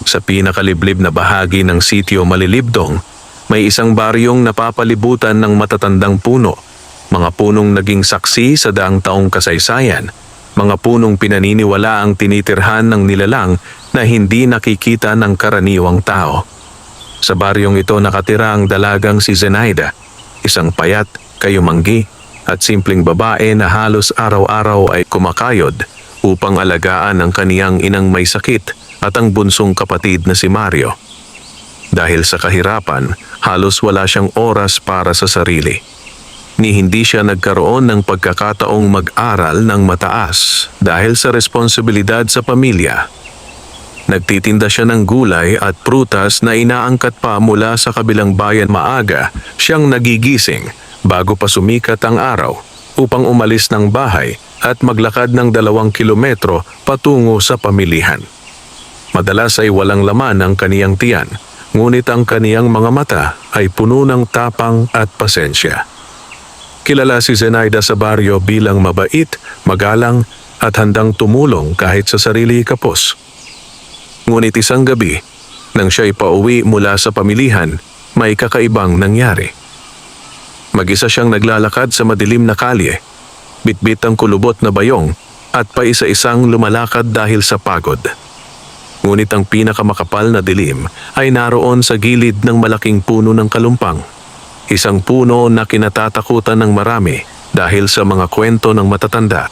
Sa pinakaliblib na bahagi ng sitio Malilibdong, may isang baryong napapalibutan ng matatandang puno, mga punong naging saksi sa daang taong kasaysayan, mga punong pinaniniwala ang tinitirhan ng nilalang na hindi nakikita ng karaniwang tao. Sa baryong ito nakatira ang dalagang si Zenaida, isang payat, kayumanggi at simpleng babae na halos araw-araw ay kumakayod upang alagaan ang kaniyang inang may sakit at ang bunsong kapatid na si Mario. Dahil sa kahirapan, halos wala siyang oras para sa sarili. Ni hindi siya nagkaroon ng pagkakataong mag-aral ng mataas dahil sa responsibilidad sa pamilya. Nagtitinda siya ng gulay at prutas na inaangkat pa mula sa kabilang bayan. Maaga siyang nagigising bago pa sumikat ang araw upang umalis ng bahay at maglakad ng 2 kilometro patungo sa pamilihan. Madalas ay walang laman ang kaniyang tiyan, ngunit ang kaniyang mga mata ay puno ng tapang at pasensya. Kilala si Zenaida sa baryo bilang mabait, magalang at handang tumulong kahit sa sarili kapos. Ngunit isang gabi, nang siya'y pauwi mula sa pamilihan, may kakaibang nangyari. Mag-isa siyang naglalakad sa madilim na kalye, bitbit ang kulubot na bayong at paisa-isang lumalakad dahil sa pagod. Ngunit ang pinakamakapal na dilim ay naroon sa gilid ng malaking puno ng kalumpang. Isang puno na kinatatakutan ng marami dahil sa mga kwento ng matatanda.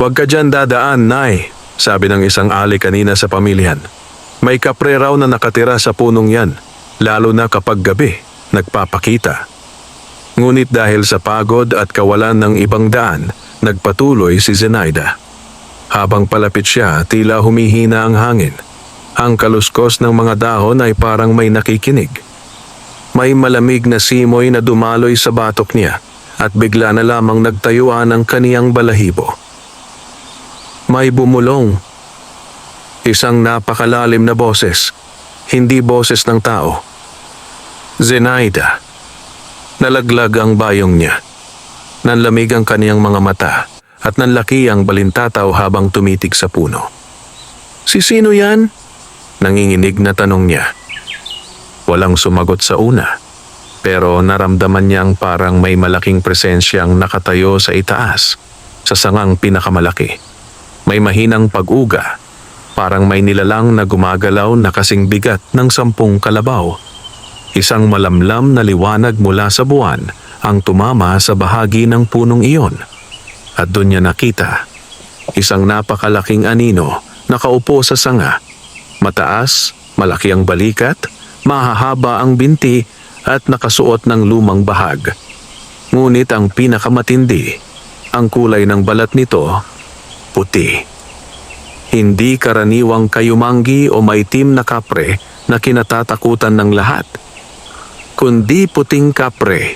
"Huwag ka dyan dadaan, Nay," sabi ng isang ali kanina sa pamilyan. "May kapre raw na nakatira sa punong yan, lalo na kapag gabi, nagpapakita." Ngunit dahil sa pagod at kawalan ng ibang daan, nagpatuloy si Zenaida. Habang palapit siya, tila humihina ang hangin. Ang kaluskos ng mga dahon ay parang may nakikinig. May malamig na simoy na dumaloy sa batok niya at bigla na lamang nagtayuan ang kaniyang balahibo. May bumulong. Isang napakalalim na boses, hindi boses ng tao. "Zenaida." Nalaglag ang bayong niya. Nanlamig ang kaniyang mga mata at nanlaki ang balintataw habang tumitig sa puno. "Si sino yan?" Nanginginig na tanong niya. Walang sumagot sa una, pero naramdaman niyang parang may malaking presensyang nakatayo sa itaas, sa sangang pinakamalaki. May mahinang pag-uga, parang may nilalang na gumagalaw na kasing bigat ng 10 kalabaw. Isang malamlam na liwanag mula sa buwan ang tumama sa bahagi ng punong iyon. At doon niya nakita isang napakalaking anino nakaupo sa sanga. Mataas, malaki ang balikat, mahahaba ang binti at nakasuot ng lumang bahag. Ngunit ang pinakamatindi, ang kulay ng balat nito, puti. Hindi karaniwang kayumanggi o maitim na kapre na kinatatakutan ng lahat, kundi puting kapre,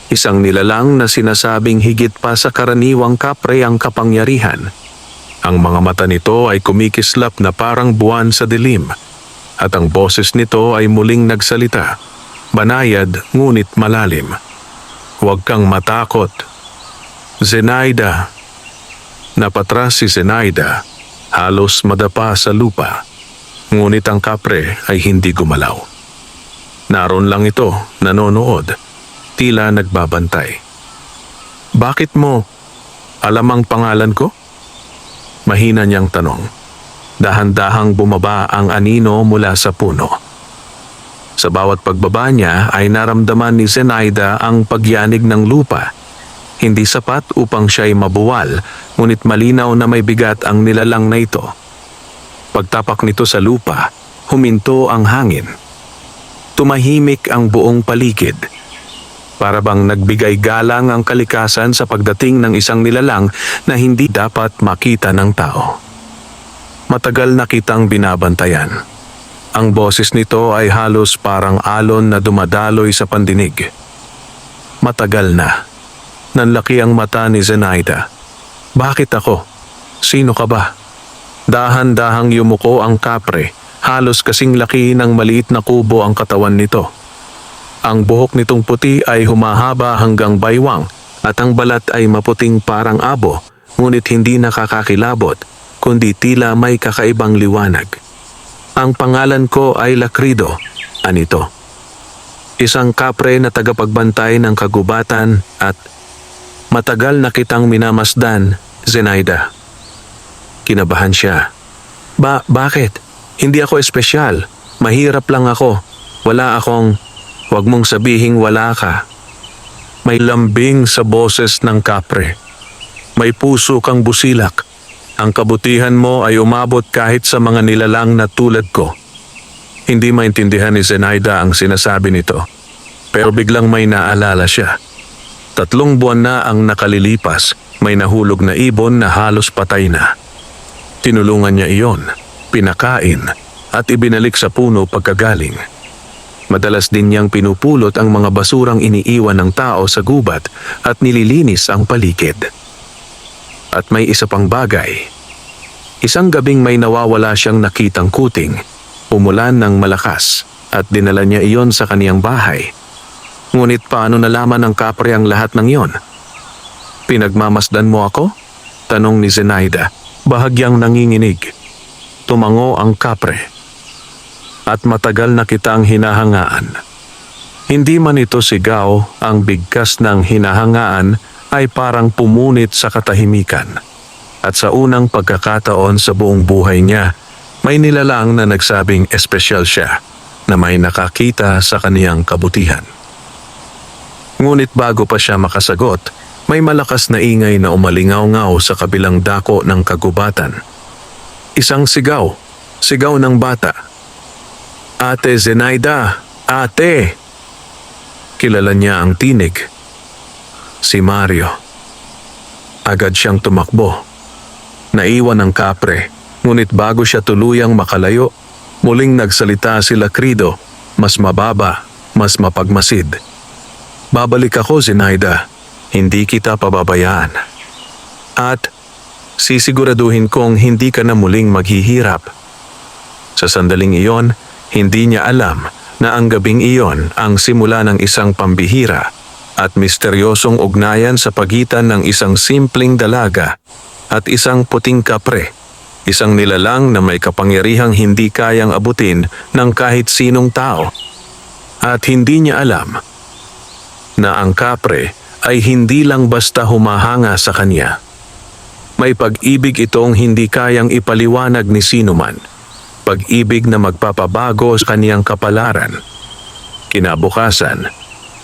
isang nilalang na sinasabing higit pa sa karaniwang kapre ang kapangyarihan. Ang mga mata nito ay kumikislap na parang buwan sa dilim, at ang boses nito ay muling nagsalita, banayad ngunit malalim. "Huwag kang matakot, Zenaida." Napatras si Zenaida, halos madapa sa lupa, ngunit ang kapre ay hindi gumalaw. Naroon lang ito, nanonood, tila nagbabantay. "Bakit mo? Alam ang pangalan ko?" Mahina niyang tanong. Dahan-dahang bumaba ang anino mula sa puno. Sa bawat pagbaba niya ay naramdaman ni Zenaida ang pagyanig ng lupa. Hindi sapat upang siya'y mabuwal, ngunit malinaw na may bigat ang nilalang na ito. Pagtapak nito sa lupa, huminto ang hangin. Tumahimik ang buong paligid. Para bang nagbigay galang ang kalikasan sa pagdating ng isang nilalang na hindi dapat makita ng tao. Matagal na kitang binabantayan. Ang boses nito ay halos parang alon na dumadaloy sa pandinig. Matagal na. Nanlaki ang mata ni Zenaida. "Bakit ako? Sino ka ba?" Dahan-dahang yumuko ang kapre. Halos kasing laki ng maliit na kubo ang katawan nito. Ang buhok nitong puti ay humahaba hanggang baywang at ang balat ay maputing parang abo, ngunit hindi nakakakilabot, kundi tila may kakaibang liwanag. Ang pangalan ko ay Lakrido, anito. Isang kapre na tagapagbantay ng kagubatan at matagal na kitang minamasdan, Zenaida. Kinabahan siya. Bakit? Hindi ako espesyal. Mahirap lang ako. Wala akong... Huwag mong sabihing wala ka. May lambing sa boses ng kapre. May puso kang busilak. Ang kabutihan mo ay umabot kahit sa mga nilalang na tulad ko. Hindi maintindihan ni Zenaida ang sinasabi nito. Pero biglang may naalala siya. 3 buwan na ang nakalilipas. May nahulog na ibon na halos patay na. Tinulungan niya iyon, pinakain, at ibinalik sa puno pagkagaling. Madalas din niyang pinupulot ang mga basurang iniiwan ng tao sa gubat at nililinis ang paligid. At may isa pang bagay. Isang gabing may nawawala siyang nakitang kuting, umulan ng malakas at dinala niya iyon sa kaniyang bahay. Ngunit paano nalaman ng kapre ang lahat ng iyon? Pinagmamasdan mo ako? Tanong ni Zenaida, bahagyang nanginginig. Tumango ang kapre. At matagal na kitang hinahangaan. Hindi man ito sigaw, ang bigkas ng hinahangaan ay parang pumunit sa katahimikan. At sa unang pagkakataon sa buong buhay niya, may nilalang na nagsabing espesyal siya na may nakakita sa kaniyang kabutihan. Ngunit bago pa siya makasagot, may malakas na ingay na umalingaw-ngaw sa kabilang dako ng kagubatan. Isang sigaw ng bata. Ate Zenaida, ate! Kilala niya ang tinig. Si Mario. Agad siyang tumakbo. Naiwan ang kapre, ngunit bago siya tuluyang makalayo, muling nagsalita si Lakrido, mas mababa, mas mapagmasid. Babalik ako, Zenaida. Hindi kita pababayaan. At sisiguraduhin kong hindi ka na muling maghihirap. Sa sandaling iyon, hindi niya alam na ang gabing iyon ang simula ng isang pambihira at misteryosong ugnayan sa pagitan ng isang simpleng dalaga at isang puting kapre, isang nilalang na may kapangyarihang hindi kayang abutin ng kahit sinong tao. At hindi niya alam na ang kapre ay hindi lang basta humahanga sa kanya. May pag-ibig itong hindi kayang ipaliwanag ni sinuman. Pag-ibig na magpapabago sa kaniyang kapalaran. Kinabukasan,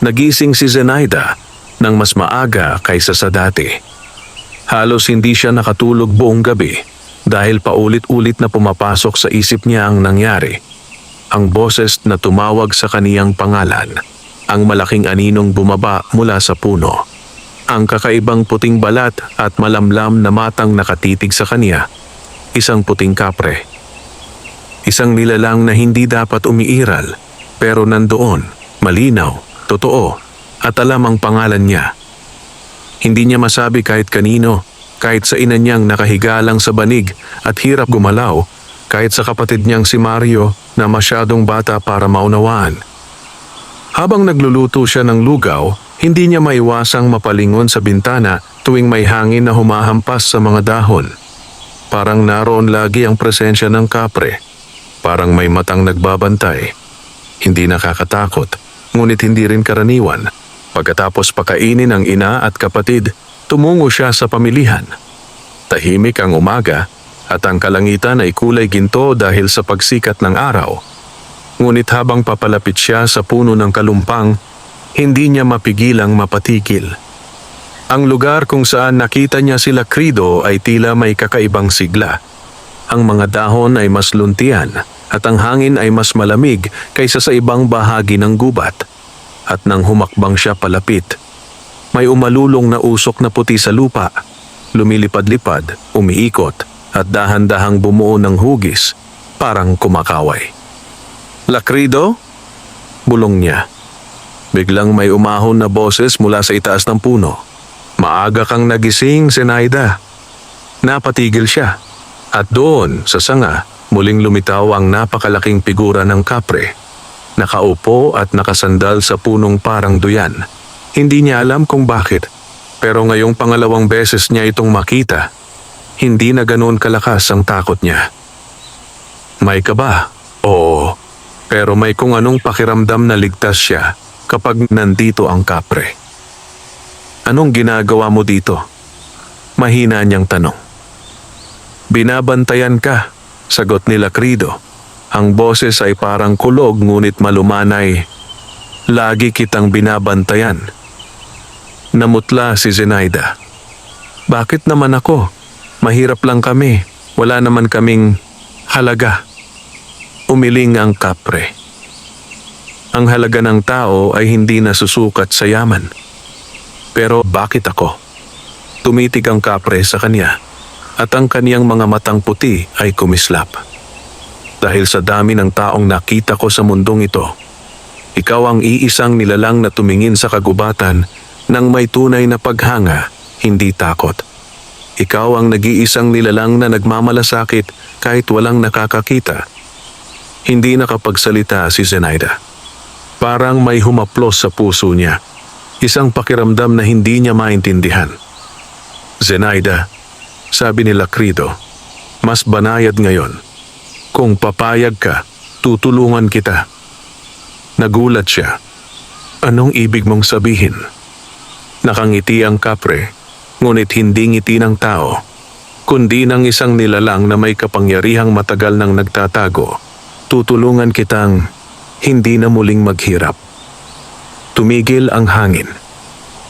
nagising si Zenaida ng mas maaga kaysa sa dati. Halos hindi siya nakatulog buong gabi dahil paulit-ulit na pumapasok sa isip niya ang nangyari. Ang boses na tumawag sa kaniyang pangalan, ang malaking aninong bumaba mula sa puno, ang kakaibang puting balat at malamlam na matang nakatitig sa kaniya, isang puting kapre. Isang nilalang na hindi dapat umiiral, pero nandoon, malinaw, totoo, at alam ang pangalan niya. Hindi niya masabi kahit kanino, kahit sa ina niyang nakahiga lang sa banig at hirap gumalaw, kahit sa kapatid niyang si Mario na masyadong bata para maunawaan. Habang nagluluto siya ng lugaw, hindi niya maiwasang mapalingon sa bintana tuwing may hangin na humahampas sa mga dahon. Parang naroon lagi ang presensya ng kapre. Parang may matang nagbabantay. Hindi nakakatakot, ngunit hindi rin karaniwan. Pagkatapos pakainin ang ina at kapatid, tumungo siya sa pamilihan. Tahimik ang umaga at ang kalangitan ay kulay ginto dahil sa pagsikat ng araw. Ngunit habang papalapit siya sa puno ng kalumpang, hindi niya mapigilang mapatigil. Ang lugar kung saan nakita niya si Lakrido ay tila may kakaibang sigla. Ang mga dahon ay mas luntian at ang hangin ay mas malamig kaysa sa ibang bahagi ng gubat. At nang humakbang siya palapit, may umalulong na usok na puti sa lupa, lumilipad-lipad, umiikot at dahan-dahang bumuo ng hugis, parang kumakaway. Lakrido? Bulong niya. Biglang may umahon na boses mula sa itaas ng puno. Maaga kang nagising, Zenaida. Napatigil siya. At doon, sa sanga, muling lumitaw ang napakalaking figura ng kapre. Nakaupo at nakasandal sa punong parang duyan. Hindi niya alam kung bakit, pero ngayong pangalawang beses niya itong makita, hindi na ganoon kalakas ang takot niya. May kaba, Oo, pero may kung anong pakiramdam na ligtas siya kapag nandito ang kapre. Anong ginagawa mo dito? Mahina niyang tanong. Binabantayan ka, sagot ni Lakrido. Ang boses ay parang kulog ngunit malumanay. Lagi kitang binabantayan. Namutla si Zenaida. Bakit naman ako? Mahirap lang kami. Wala naman kaming halaga. Umiling ang kapre. Ang halaga ng tao ay hindi nasusukat sa yaman. Pero bakit ako? Tumitig ang kapre sa kanya at ang kaniyang mga matang puti ay kumislap. Dahil sa dami ng taong nakita ko sa mundong ito, ikaw ang iisang nilalang na tumingin sa kagubatan ng may tunay na paghanga, hindi takot. Ikaw ang nag-iisang nilalang na nagmamalasakit kahit walang nakakakita. Hindi nakapagsalita si Zenaida. Parang may humaplos sa puso niya. Isang pakiramdam na hindi niya maintindihan. Zenaida, sabi ni Lakrido, mas banayad ngayon. Kung papayag ka, tutulungan kita. Nagulat siya. Anong ibig mong sabihin? Nakangiti ang kapre, ngunit hindi ngiti ng tao, kundi ng isang nilalang na may kapangyarihang matagal nang nagtatago. Tutulungan kitang hindi na muling maghirap. Tumigil ang hangin.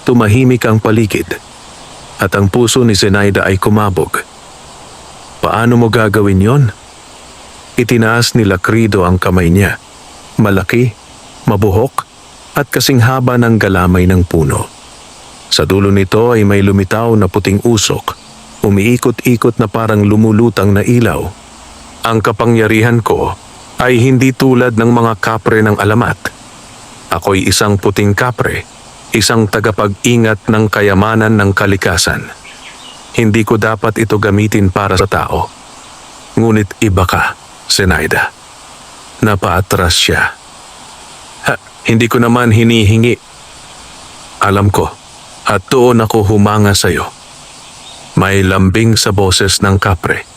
Tumahimik ang paligid. At ang puso ni Zenaida ay kumabog. Paano mo gagawin yon? Itinaas ni Lakrido ang kamay niya. Malaki, mabuhok, at kasing haba ng galamay ng puno. Sa dulo nito ay may lumitaw na puting usok, umiikot-ikot na parang lumulutang na ilaw. Ang kapangyarihan ko ay hindi tulad ng mga kapre ng alamat. Ako'y isang puting kapre, isang tagapag-ingat ng kayamanan ng kalikasan. Hindi ko dapat ito gamitin para sa tao. Ngunit iba ka, Zenaida. Napaatras siya. Hindi ko naman hinihingi. Alam ko, at doon ako humanga sa'yo. May lambing sa boses ng kapre.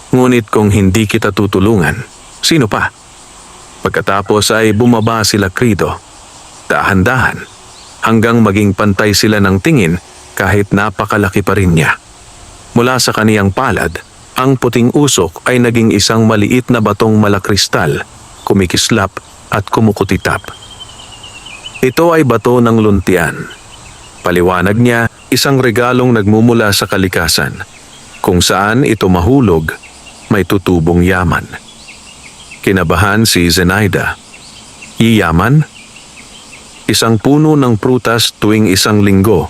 Ngunit kung hindi kita tutulungan, sino pa? Pagkatapos ay bumaba si Lakrido. Dahan-dahan, hanggang maging pantay sila ng tingin kahit napakalaki pa rin niya. Mula sa kaniyang palad, ang puting usok ay naging isang maliit na batong malakristal, kumikislap at kumukutitap. Ito ay bato ng luntian. Paliwanag niya, isang regalong nagmumula sa kalikasan. Kung saan ito mahulog, may tutubong yaman. Kinabahan si Zenaida. Yaman? Isang puno ng prutas tuwing isang linggo.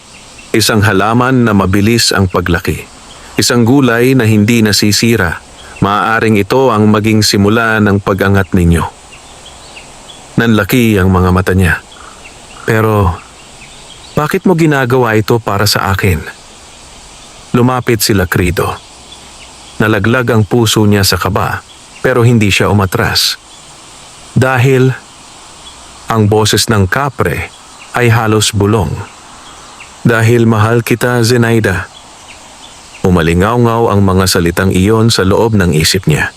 Isang halaman na mabilis ang paglaki. Isang gulay na hindi nasisira. Maaaring ito ang maging simula ng pag-angat ninyo. Nanlaki ang mga mata niya. Pero, bakit mo ginagawa ito para sa akin? Lumapit si Lakrido. Nalaglag ang puso niya sa kaba, pero hindi siya umatras. Dahil, ang boses ng kapre ay halos bulong. Dahil mahal kita, Zenaida. Umalingaw-ngaw ang mga salitang iyon sa loob ng isip niya.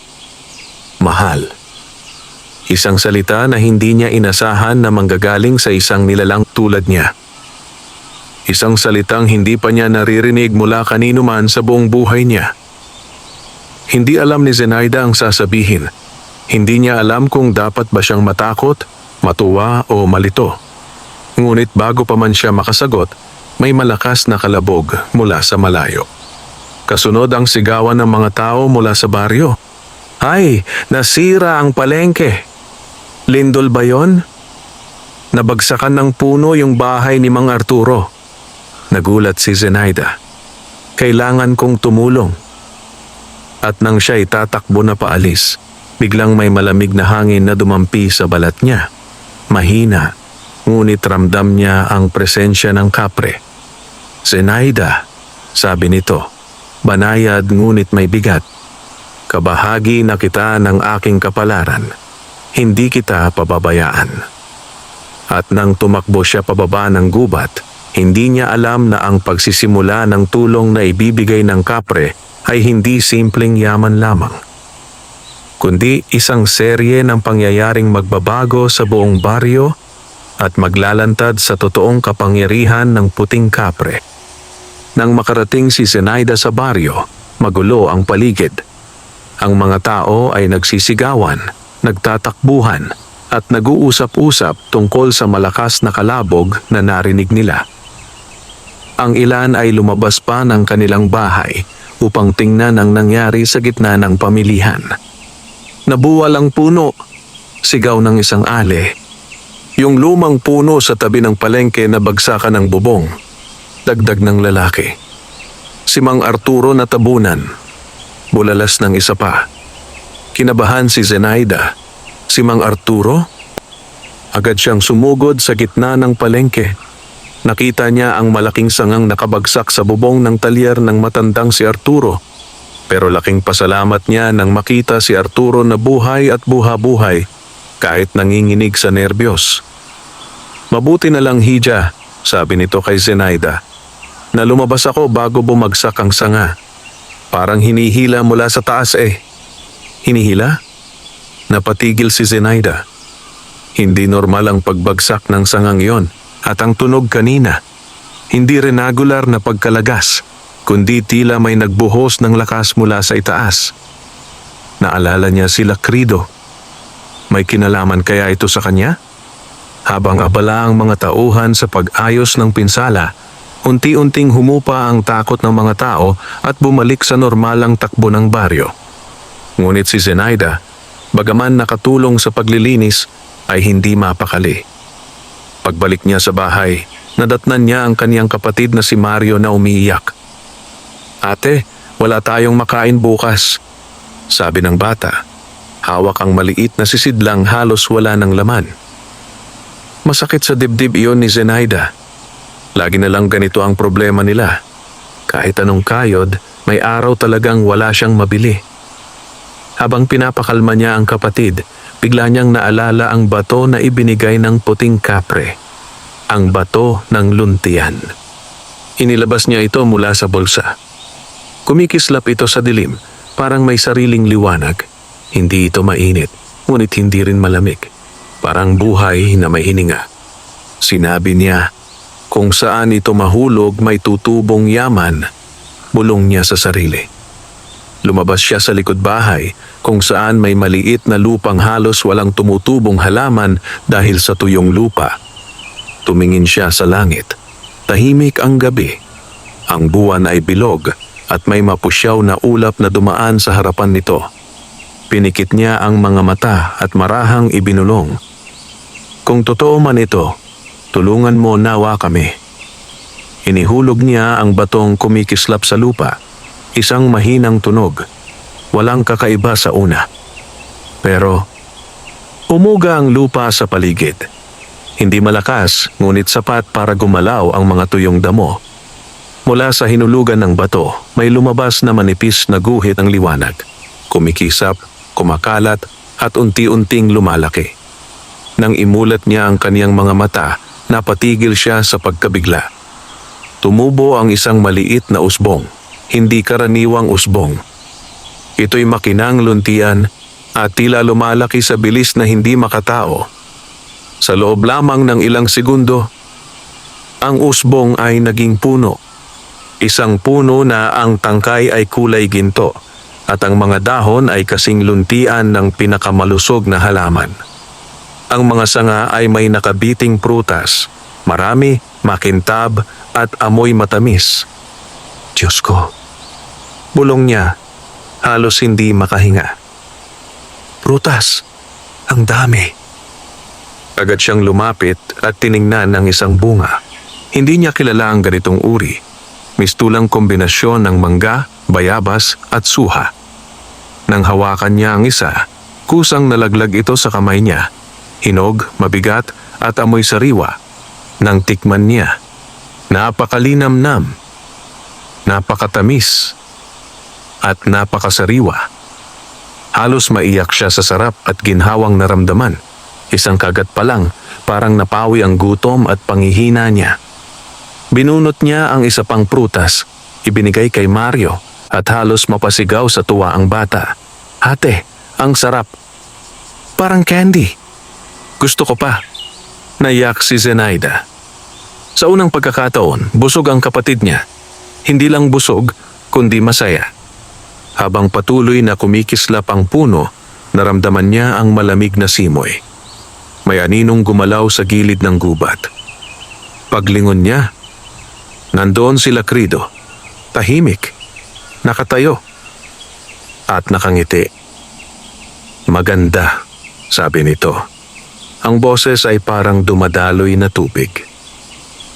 Mahal. Isang salita na hindi niya inasahan na manggagaling sa isang nilalang tulad niya. Isang salitang hindi pa niya naririnig mula kanino man sa buong buhay niya. Hindi alam ni Zenaida ang sasabihin. Hindi niya alam kung dapat ba siyang matakot, matuwa o malito. Ngunit bago pa man siya makasagot, may malakas na kalabog mula sa malayo. Kasunod ang sigawan ng mga tao mula sa baryo. Ay, nasira ang palengke. Lindol ba yon? Nabagsakan ng puno yung bahay ni Mang Arturo. Nagulat si Zenaida. Kailangan kong tumulong. At nang siya itatakbo na paalis, biglang may malamig na hangin na dumampi sa balat niya. Mahina, ngunit ramdam niya ang presensya ng kapre. Zenaida, sabi nito, banayad ngunit may bigat. Kabahagi na kita ng aking kapalaran. Hindi kita pababayaan. At nang tumakbo siya pababa ng gubat, hindi niya alam na ang pagsisimula ng tulong na ibibigay ng kapre ay hindi simpleng yaman lamang. kundi isang serye ng pangyayaring magbabago sa buong baryo at maglalantad sa totoong kapangyarihan ng puting kapre. Nang makarating si Zenaida sa baryo, magulo ang paligid. Ang mga tao ay nagsisigawan, nagtatakbuhan, at nag-uusap-usap tungkol sa malakas na kalabog na narinig nila. Ang ilan ay lumabas pa ng kanilang bahay upang tingnan ang nangyari sa gitna ng pamilihan. Nabuwal ang puno, sigaw ng isang ale. Yung lumang puno sa tabi ng palengke na bagsakan ng bubong, dagdag ng lalaki. Si Mang Arturo natabunan, bulalas ng isa pa. Kinabahan si Zenaida. Si Mang Arturo? Agad siyang sumugod sa gitna ng palengke. Nakita niya ang malaking sangang nakabagsak sa bubong ng talyer ng matandang si Arturo. Pero laking pasalamat niya nang makita si Arturo na buhay at buha-buhay kahit nanginginig sa nerbiyos. Mabuti na lang, Hija, sabi nito kay Zenaida, na lumabas ako bago bumagsak ang sanga. Parang hinihila mula sa taas eh. Hinihila? Napatigil si Zenaida. Hindi normal ang pagbagsak ng sangang yon at ang tunog kanina. Hindi rin regular na pagkalagas, kundi tila may nagbuhos ng lakas mula sa itaas. Naalala niya sila Crido. May kinalaman kaya ito sa kanya? Habang abala ang mga tauhan sa pag-ayos ng pinsala, unti-unting humupa ang takot ng mga tao at bumalik sa normalang takbo ng baryo. Ngunit si Zenaida, bagaman nakatulong sa paglilinis, ay hindi mapakali. Pagbalik niya sa bahay, nadatnan niya ang kaniyang kapatid na si Mario na umiiyak. "Ate, wala tayong makain bukas," sabi ng bata. Hawak ang maliit na sisidlang halos wala ng laman. Masakit sa dibdib iyon ni Zenaida. Lagi na lang ganito ang problema nila. Kahit anong kayod, may araw talagang wala siyang mabili. Habang pinapakalma niya ang kapatid, bigla niyang naalala ang bato na ibinigay ng puting kapre. Ang bato ng luntian. Inilabas niya ito mula sa bulsa. Kumikislap ito sa dilim, parang may sariling liwanag. Hindi ito mainit, ngunit hindi rin malamig. Parang buhay na may hininga. Sinabi niya, kung saan ito mahulog may tutubong yaman, bulong niya sa sarili. Lumabas siya sa likod bahay kung saan may maliit na lupang halos walang tumutubong halaman dahil sa tuyong lupa. Tumingin siya sa langit. Tahimik ang gabi. Ang buwan ay bilog at may mapusyaw na ulap na dumaan sa harapan nito. Pinikit niya ang mga mata at marahang ibinulong. Kung totoo man ito, tulungan mo nawa kami. Inihulog niya ang batong kumikislap sa lupa. Isang mahinang tunog. Walang kakaiba sa una. Pero, umuga ang lupa sa paligid. Hindi malakas, ngunit sapat para gumalaw ang mga tuyong damo. Mula sa hinulugan ng bato, may lumabas na manipis na guhit ng liwanag. Kumikisap, kumakalat, at unti-unting lumalaki. Nang imulat niya ang kaniyang mga mata, napatigil siya sa pagkabigla. Tumubo ang isang maliit na usbong, hindi karaniwang usbong. Ito'y makinang luntian at tila lumalaki sa bilis na hindi makatao. Sa loob lamang ng ilang segundo, ang usbong ay naging puno. Isang puno na ang tangkay ay kulay ginto at ang mga dahon ay kasing luntian ng pinakamalusog na halaman. Ang mga sanga ay may nakabiting prutas, marami, makintab at amoy matamis. Diyos ko, bulong niya, halos hindi makahinga. Prutas, ang dami. Agad siyang lumapit at tiningnan ang isang bunga. Hindi niya kilala ang ganitong uri. Mistulang kombinasyon ng mangga, bayabas at suha. Nang hawakan niya ang isa, kusang nalaglag ito sa kamay niya. Hinog, mabigat at amoy sariwa. Nang tikman niya, napakalinamnam, napakatamis at napakasariwa. Halos maiyak siya sa sarap at ginhawang naramdaman. Isang kagat pa lang, parang napawi ang gutom at panghihina niya. Binunot niya ang isa pang prutas, ibinigay kay Mario at halos mapasigaw sa tuwa ang bata. Ate, Ang sarap. Parang candy. Gusto ko pa. Naiyak si Zenaida. Sa unang pagkakataon, busog ang kapatid niya. Hindi lang busog, kundi masaya. Habang patuloy na kumikislap ang puno, naramdaman niya ang malamig na simoy. May aninong gumalaw sa gilid ng gubat. Paglingon niya, nandoon si Lakrido. Tahimik, nakatayo, at nakangiti. Maganda, sabi nito. Ang boses ay parang dumadaloy na tubig.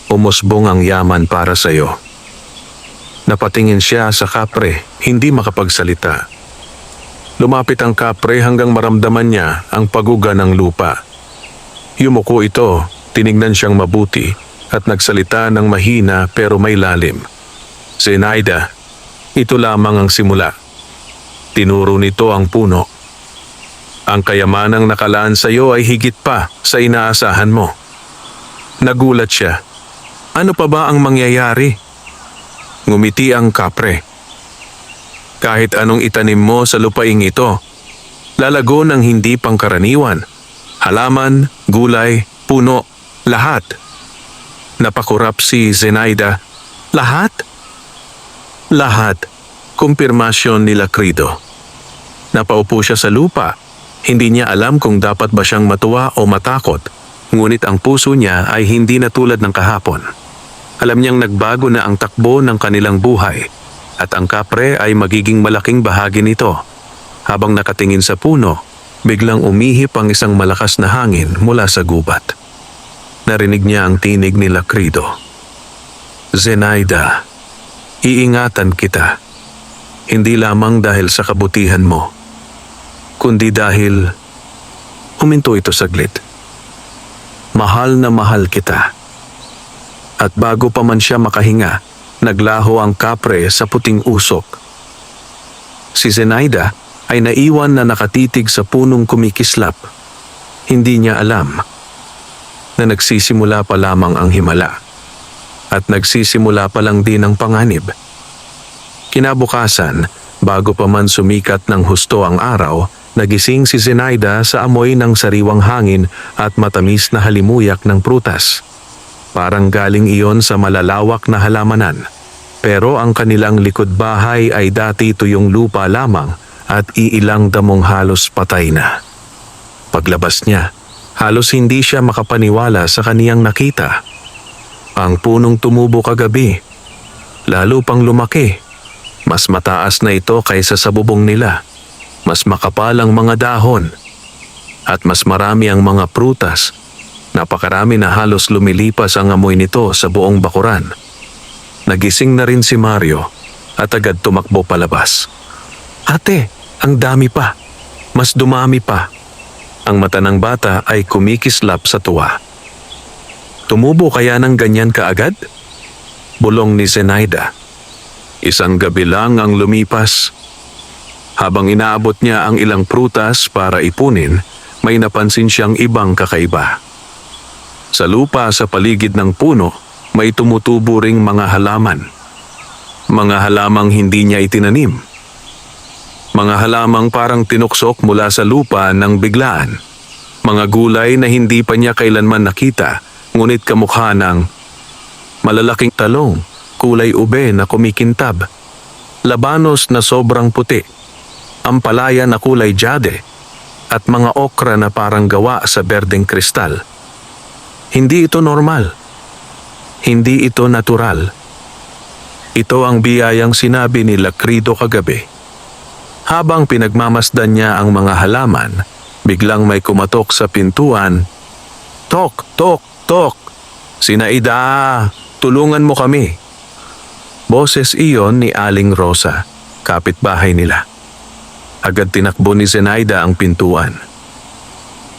Umusbong ang yaman para sa'yo. Napatingin siya sa kapre, hindi makapagsalita. Lumapit ang kapre hanggang maramdaman niya ang paguga ng lupa. Yumuko ito, tinignan siyang mabuti at nagsalita ng mahina pero may lalim. Zenaida, ito lamang ang simula. Tinuro nito ang puno. Ang kayamanang nakalaan sa iyo ay higit pa sa inaasahan mo. Nagulat siya. Ano pa ba ang mangyayari? Ngumiti ang kapre. Kahit anong itanim mo sa lupaing ito, lalago ng hindi pangkaraniwan. Halaman, gulay, puno, lahat. Napakurap si Zenaida. Lahat? Lahat. Kumpirmasyon ni Lakrido. Napaupo siya sa lupa. Hindi niya alam kung dapat ba siyang matuwa o matakot. Ngunit ang puso niya ay hindi na tulad ng kahapon. Alam niyang nagbago na ang takbo ng kanilang buhay at ang kapre ay magiging malaking bahagi nito. Habang nakatingin sa puno, biglang umihip ang isang malakas na hangin mula sa gubat. Narinig niya ang tinig ni Lakrido. Zenaida, iingatan kita. Hindi lamang dahil sa kabutihan mo, kundi dahil huminto ito saglit. Mahal na mahal kita. At bago pa man siya makahinga, naglaho ang kapre sa puting usok. Si Zenaida ay naiwan na nakatitig sa punong kumikislap. Hindi niya alam na nagsisimula pa lamang ang himala at nagsisimula pa lang din ang panganib. Kinabukasan, bago pa man sumikat ng husto ang araw, nagising si Zenaida sa amoy ng sariwang hangin at matamis na halimuyak ng prutas. Parang galing iyon sa malalawak na halamanan. Pero ang kanilang likod bahay ay dati tuyong lupa lamang at iilang damong halos patay na. Paglabas niya, halos hindi siya makapaniwala sa kaniyang nakita. Ang punong tumubo kagabi, lalo pang lumaki. Mas mataas na ito kaysa sa bubong nila. Mas makapal ang mga dahon at mas marami ang mga prutas. Napakarami na halos lumilipas ang amoy nito sa buong bakuran. Nagising na rin si Mario at agad tumakbo palabas. Ate, ang dami pa. Mas dumami pa. Ang mata ng bata ay kumikislap sa tuwa. Tumubo kaya ng ganyan kaagad? Bulong ni Zenaida. Isang gabi lang ang lumipas. Habang inaabot niya ang ilang prutas para ipunin, may napansin siyang ibang kakaiba. Sa lupa sa paligid ng puno, may tumutubo ring mga halaman. Mga halamang hindi niya itinanim. Mga halamang parang tinuksok mula sa lupa ng biglaan. Mga gulay na hindi pa niya kailanman nakita, ngunit kamukha ng malalaking talong, kulay ube na kumikintab, labanos na sobrang puti, ampalaya na kulay jade, at mga okra na parang gawa sa berdeng kristal. Hindi ito normal. Hindi ito natural. Ito ang biyayang sinabi ni Lakrido kagabi. Habang pinagmamasdan niya ang mga halaman, biglang may kumatok sa pintuan. Tok, tok, tok! Zenaida, tulungan mo kami. Boses iyon ni Aling Rosa, kapitbahay nila. Agad tinakbo ni Zenaida ang pintuan.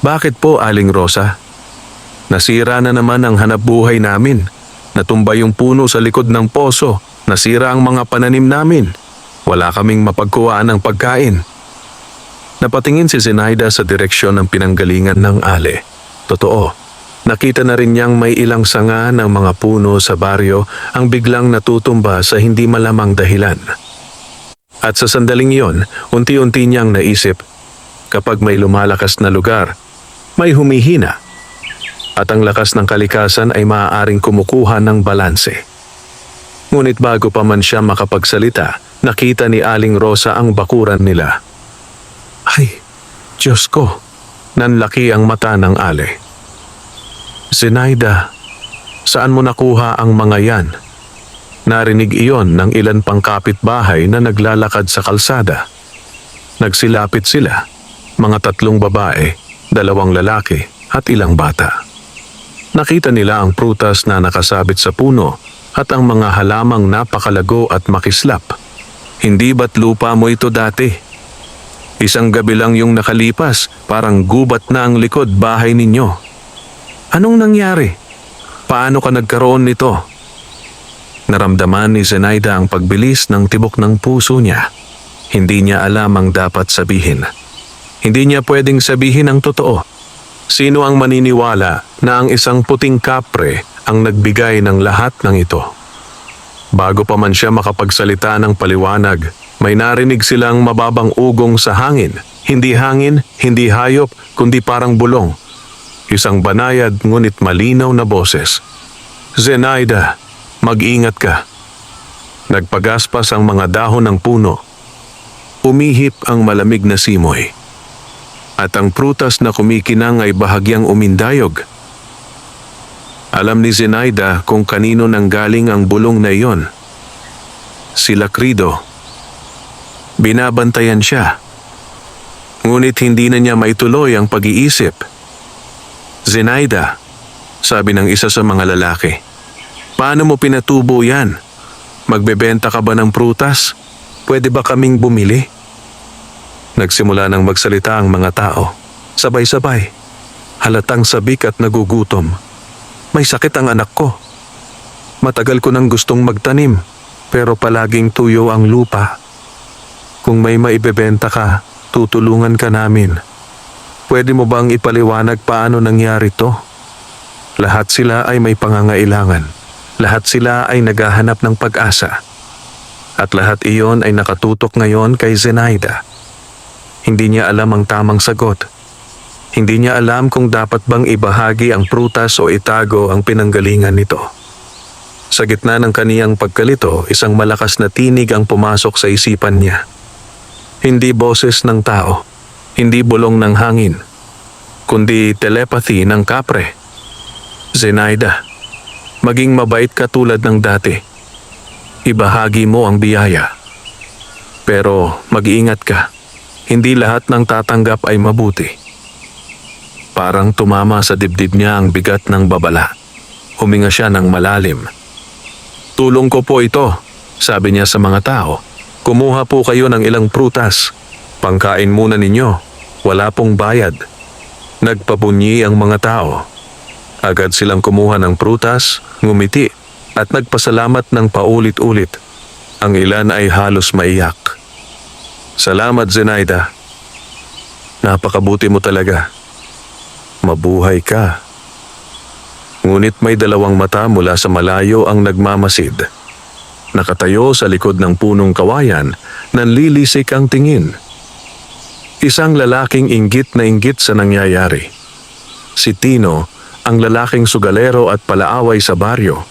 Bakit po, Aling Rosa? Nasira na naman ang hanapbuhay namin. Natumba yung puno sa likod ng poso. Nasira ang mga pananim namin. Wala kaming mapagkuhaan ng pagkain. Napatingin si Zenaida sa direksyon ng pinanggalingan ng Ale. Totoo, nakita na rin niyang may ilang sanga ng mga puno sa baryo ang biglang natutumba sa hindi malamang dahilan. At sa sandaling iyon, unti-unti niyang naisip, Kapag may lumalakas na lugar, may humihina. At ang lakas ng kalikasan ay maaaring kumukuha ng balanse. Ngunit bago pa man siya makapagsalita, nakita ni Aling Rosa ang bakuran nila. Ay, Diyos ko! Nanlaki ang mata ng Ale. Zenaida, saan mo nakuha ang mga yan? Narinig iyon ng ilan pang kapitbahay na naglalakad sa kalsada. Nagsilapit sila, mga 3 babae, 2 lalaki at ilang bata. Nakita nila ang prutas na nakasabit sa puno at ang mga halamang napakalago at makislap. Hindi ba't lupa mo ito dati? Isang gabi lang yung nakalipas, parang gubat na ang likod bahay ninyo. Anong nangyari? Paano ka nagkaroon nito? Naramdaman ni Zenaida ang pagbilis ng tibok ng puso niya. Hindi niya alam ang dapat sabihin. Hindi niya pwedeng sabihin ang totoo. Sino ang maniniwala na ang isang puting kapre ang nagbigay ng lahat ng ito? Bago pa man siya makapagsalita ng paliwanag, may narinig silang mababang ugong sa hangin. Hindi hangin, hindi hayop, kundi parang bulong. Isang banayad ngunit malinaw na boses. Zenaida, mag-ingat ka. Nagpagaspas ang mga dahon ng puno. Umihip ang malamig na simoy. At ang prutas na kumikinang ay bahagyang umindayog. Alam ni Zenaida kung kanino nanggaling ang bulong na iyon. Si Lakrido. Binabantayan siya. Ngunit hindi na niya maituloy ang pag-iisip. Zenaida, sabi ng isa sa mga lalaki, paano mo pinatubo yan? Magbebenta ka ba ng prutas? Pwede ba kaming bumili? Nagsimula nang magsalita ang mga tao. Sabay-sabay. Halatang sabik at nagugutom. May sakit ang anak ko. Matagal ko nang gustong magtanim, pero palaging tuyo ang lupa. Kung may maibebenta ka, tutulungan ka namin. Pwede mo bang ipaliwanag paano nangyari to? Lahat sila ay may pangangailangan. Lahat sila ay naghahanap ng pag-asa. At lahat iyon ay nakatutok ngayon kay Zenaida. Hindi niya alam ang tamang sagot. Hindi niya alam kung dapat bang ibahagi ang prutas o itago ang pinanggalingan nito. Sa gitna ng kaniyang pagkalito, isang malakas na tinig ang pumasok sa isipan niya. Hindi boses ng tao, hindi bulong ng hangin, kundi telepathy ng kapre. Zenaida, maging mabait ka tulad ng dati. Ibahagi mo ang biyaya. Pero mag-iingat ka, hindi lahat ng tatanggap ay mabuti. Parang tumama sa dibdib niya ang bigat ng babala. Huminga siya ng malalim. Tulong ko po ito, sabi niya sa mga tao. Kumuha po kayo ng ilang prutas. Pangkain muna ninyo. Wala pong bayad. Nagpabunyi ang mga tao. Agad silang kumuha ng prutas, ngumiti, at nagpasalamat ng paulit-ulit. Ang ilan ay halos maiyak. Salamat, Zenaida. Napakabuti mo talaga. Mabuhay ka. Ngunit may 2 mata mula sa malayo ang nagmamasid. Nakatayo sa likod ng punong kawayan, nanlilisik ang tingin. Isang lalaking inggit na inggit sa nangyayari. Si Tino, ang lalaking sugalero at palaaway sa baryo.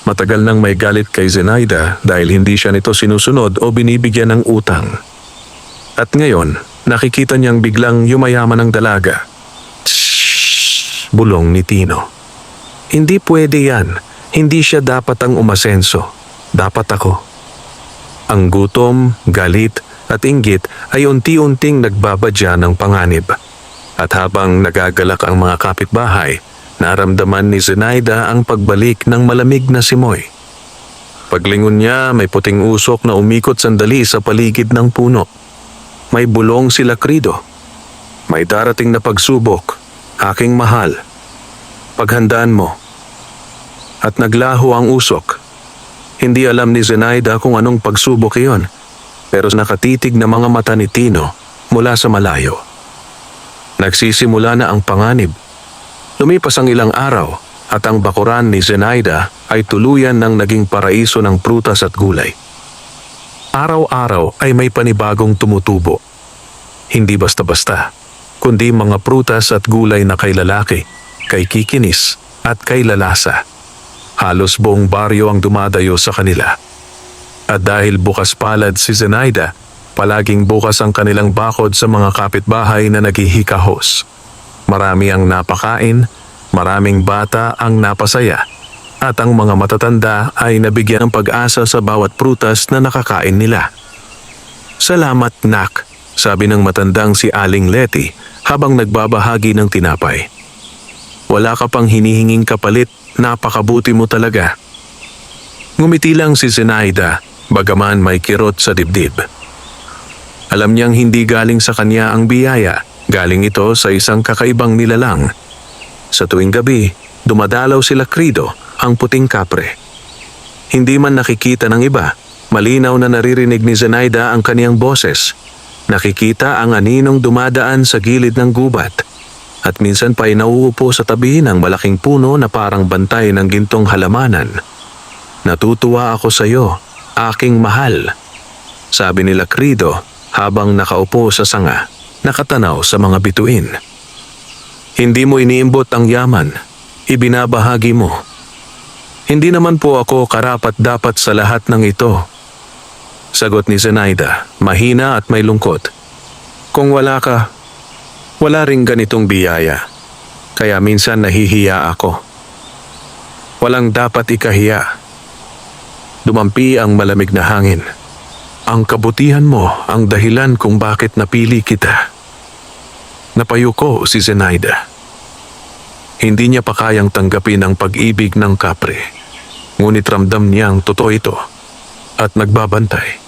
Matagal nang may galit kay Zenaida dahil hindi siya nito sinusunod o binibigyan ng utang. At ngayon, nakikita niyang biglang yumayaman ng dalaga. Shhh! Bulong ni Tino. Hindi pwede yan. Hindi siya dapat ang umasenso. Dapat ako. Ang gutom, galit at inggit ay unti-unting nagbabadya ng panganib. At habang nagagalak ang mga kapitbahay, naramdaman ni Zenaida ang pagbalik ng malamig na simoy. Paglingon niya, may puting usok na umikot sandali sa paligid ng puno. May bulong si Lakrido. May darating na pagsubok, aking mahal. Paghandaan mo. At naglaho ang usok. Hindi alam ni Zenaida kung anong pagsubok iyon, pero nakatitig na mga mata ni Tino mula sa malayo. Nagsisimula na ang panganib. Lumipas ang ilang araw at ang bakuran ni Zenaida ay tuluyan ng naging paraiso ng prutas at gulay. Araw-araw ay may panibagong tumutubo. Hindi basta-basta, kundi mga prutas at gulay na kay lalaki, kay kikinis at kay lalasa. Halos buong baryo ang dumadayo sa kanila. At dahil bukas palad si Zenaida, palaging bukas ang kanilang bakod sa mga kapitbahay na naghihikahos. Marami ang napakain, maraming bata ang napasaya, at ang mga matatanda ay nabigyan ng pag-asa sa bawat prutas na nakakain nila. "Salamat, nak," sabi ng matandang si Aling Letty habang nagbabahagi ng tinapay. "Wala ka pang hinihinging kapalit, napakabuti mo talaga." Ngumiti lang si Zenaida, bagaman may kirot sa dibdib. Alam niyang hindi galing sa kanya ang biyaya, galing ito sa isang kakaibang nilalang. Sa tuwing gabi, dumadalaw sila Krido, ang puting kapre. Hindi man nakikita ng iba, malinaw na naririnig ni Zenaida ang kaniyang boses. Nakikita ang aninong dumadaan sa gilid ng gubat. At minsan pa ay nauupo sa tabi ng malaking puno na parang bantay ng gintong halamanan. "Natutuwa ako sa iyo, aking mahal," sabi nila Krido habang nakaupo sa sanga, nakatanaw sa mga bituin. "Hindi mo iniimbot ang yaman, ibinabahagi mo." "Hindi naman po ako karapat-dapat sa lahat ng ito," sagot ni Zenaida, mahina at may lungkot. "Kung wala ka, wala ring ganitong biyaya, kaya minsan nahihiya ako." "Walang dapat ikahiya." Dumampi ang malamig na hangin. "Ang kabutihan mo ang dahilan kung bakit napili kita." Napayuko si Zenaida. Hindi niya pa kayang tanggapin ang pag-ibig ng kapre. Ngunit ramdam niyang totoo ito at nagbabantay.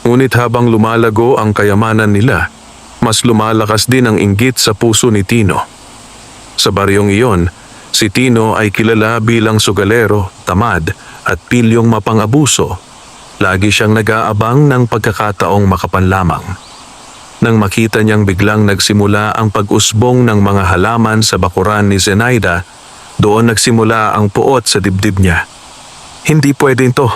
Ngunit habang lumalago ang kayamanan nila, mas lumalakas din ang inggit sa puso ni Tino. Sa baryong iyon, si Tino ay kilala bilang sugalero, tamad at pilyong mapang-abuso. Lagi siyang nag-aabang ng pagkakataong makapanlamang. Nang makita niyang biglang nagsimula ang pag-usbong ng mga halaman sa bakuran ni Zenaida, doon nagsimula ang puot sa dibdib niya. "Hindi pwede ito,"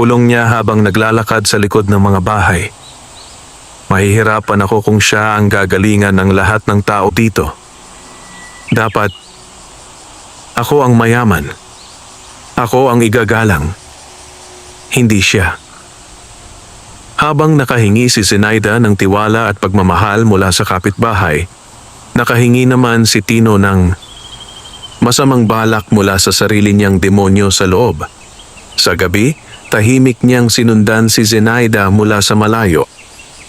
bulong niya habang naglalakad sa likod ng mga bahay. "Mahihirapan ako kung siya ang gagalingan ng lahat ng tao dito. Dapat ako ang mayaman. Ako ang igagalang. Hindi siya." Habang nakahingi si Zenaida ng tiwala at pagmamahal mula sa kapitbahay, nakahingi naman si Tino ng masamang balak mula sa sarili niyang demonyo sa loob. Sa gabi, tahimik niyang sinundan si Zenaida mula sa malayo.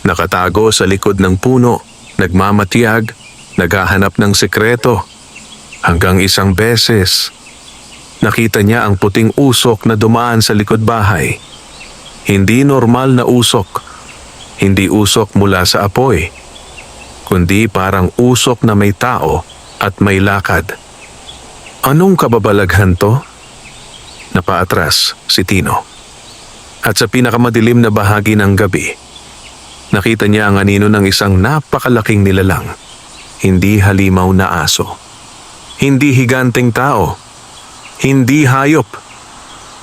Nakatago sa likod ng puno, nagmamatiyag, naghahanap ng sekreto. Hanggang isang beses, nakita niya ang puting usok na dumaan sa likod bahay. Hindi normal na usok. Hindi usok mula sa apoy, kundi parang usok na may tao at may lakad. "Anong kababalaghan to?" Napaatras si Tino. At sa pinakamadilim na bahagi ng gabi, nakita niya ang anino ng isang napakalaking nilalang. Hindi halimaw na aso. Hindi higanteng tao. Hindi hayop.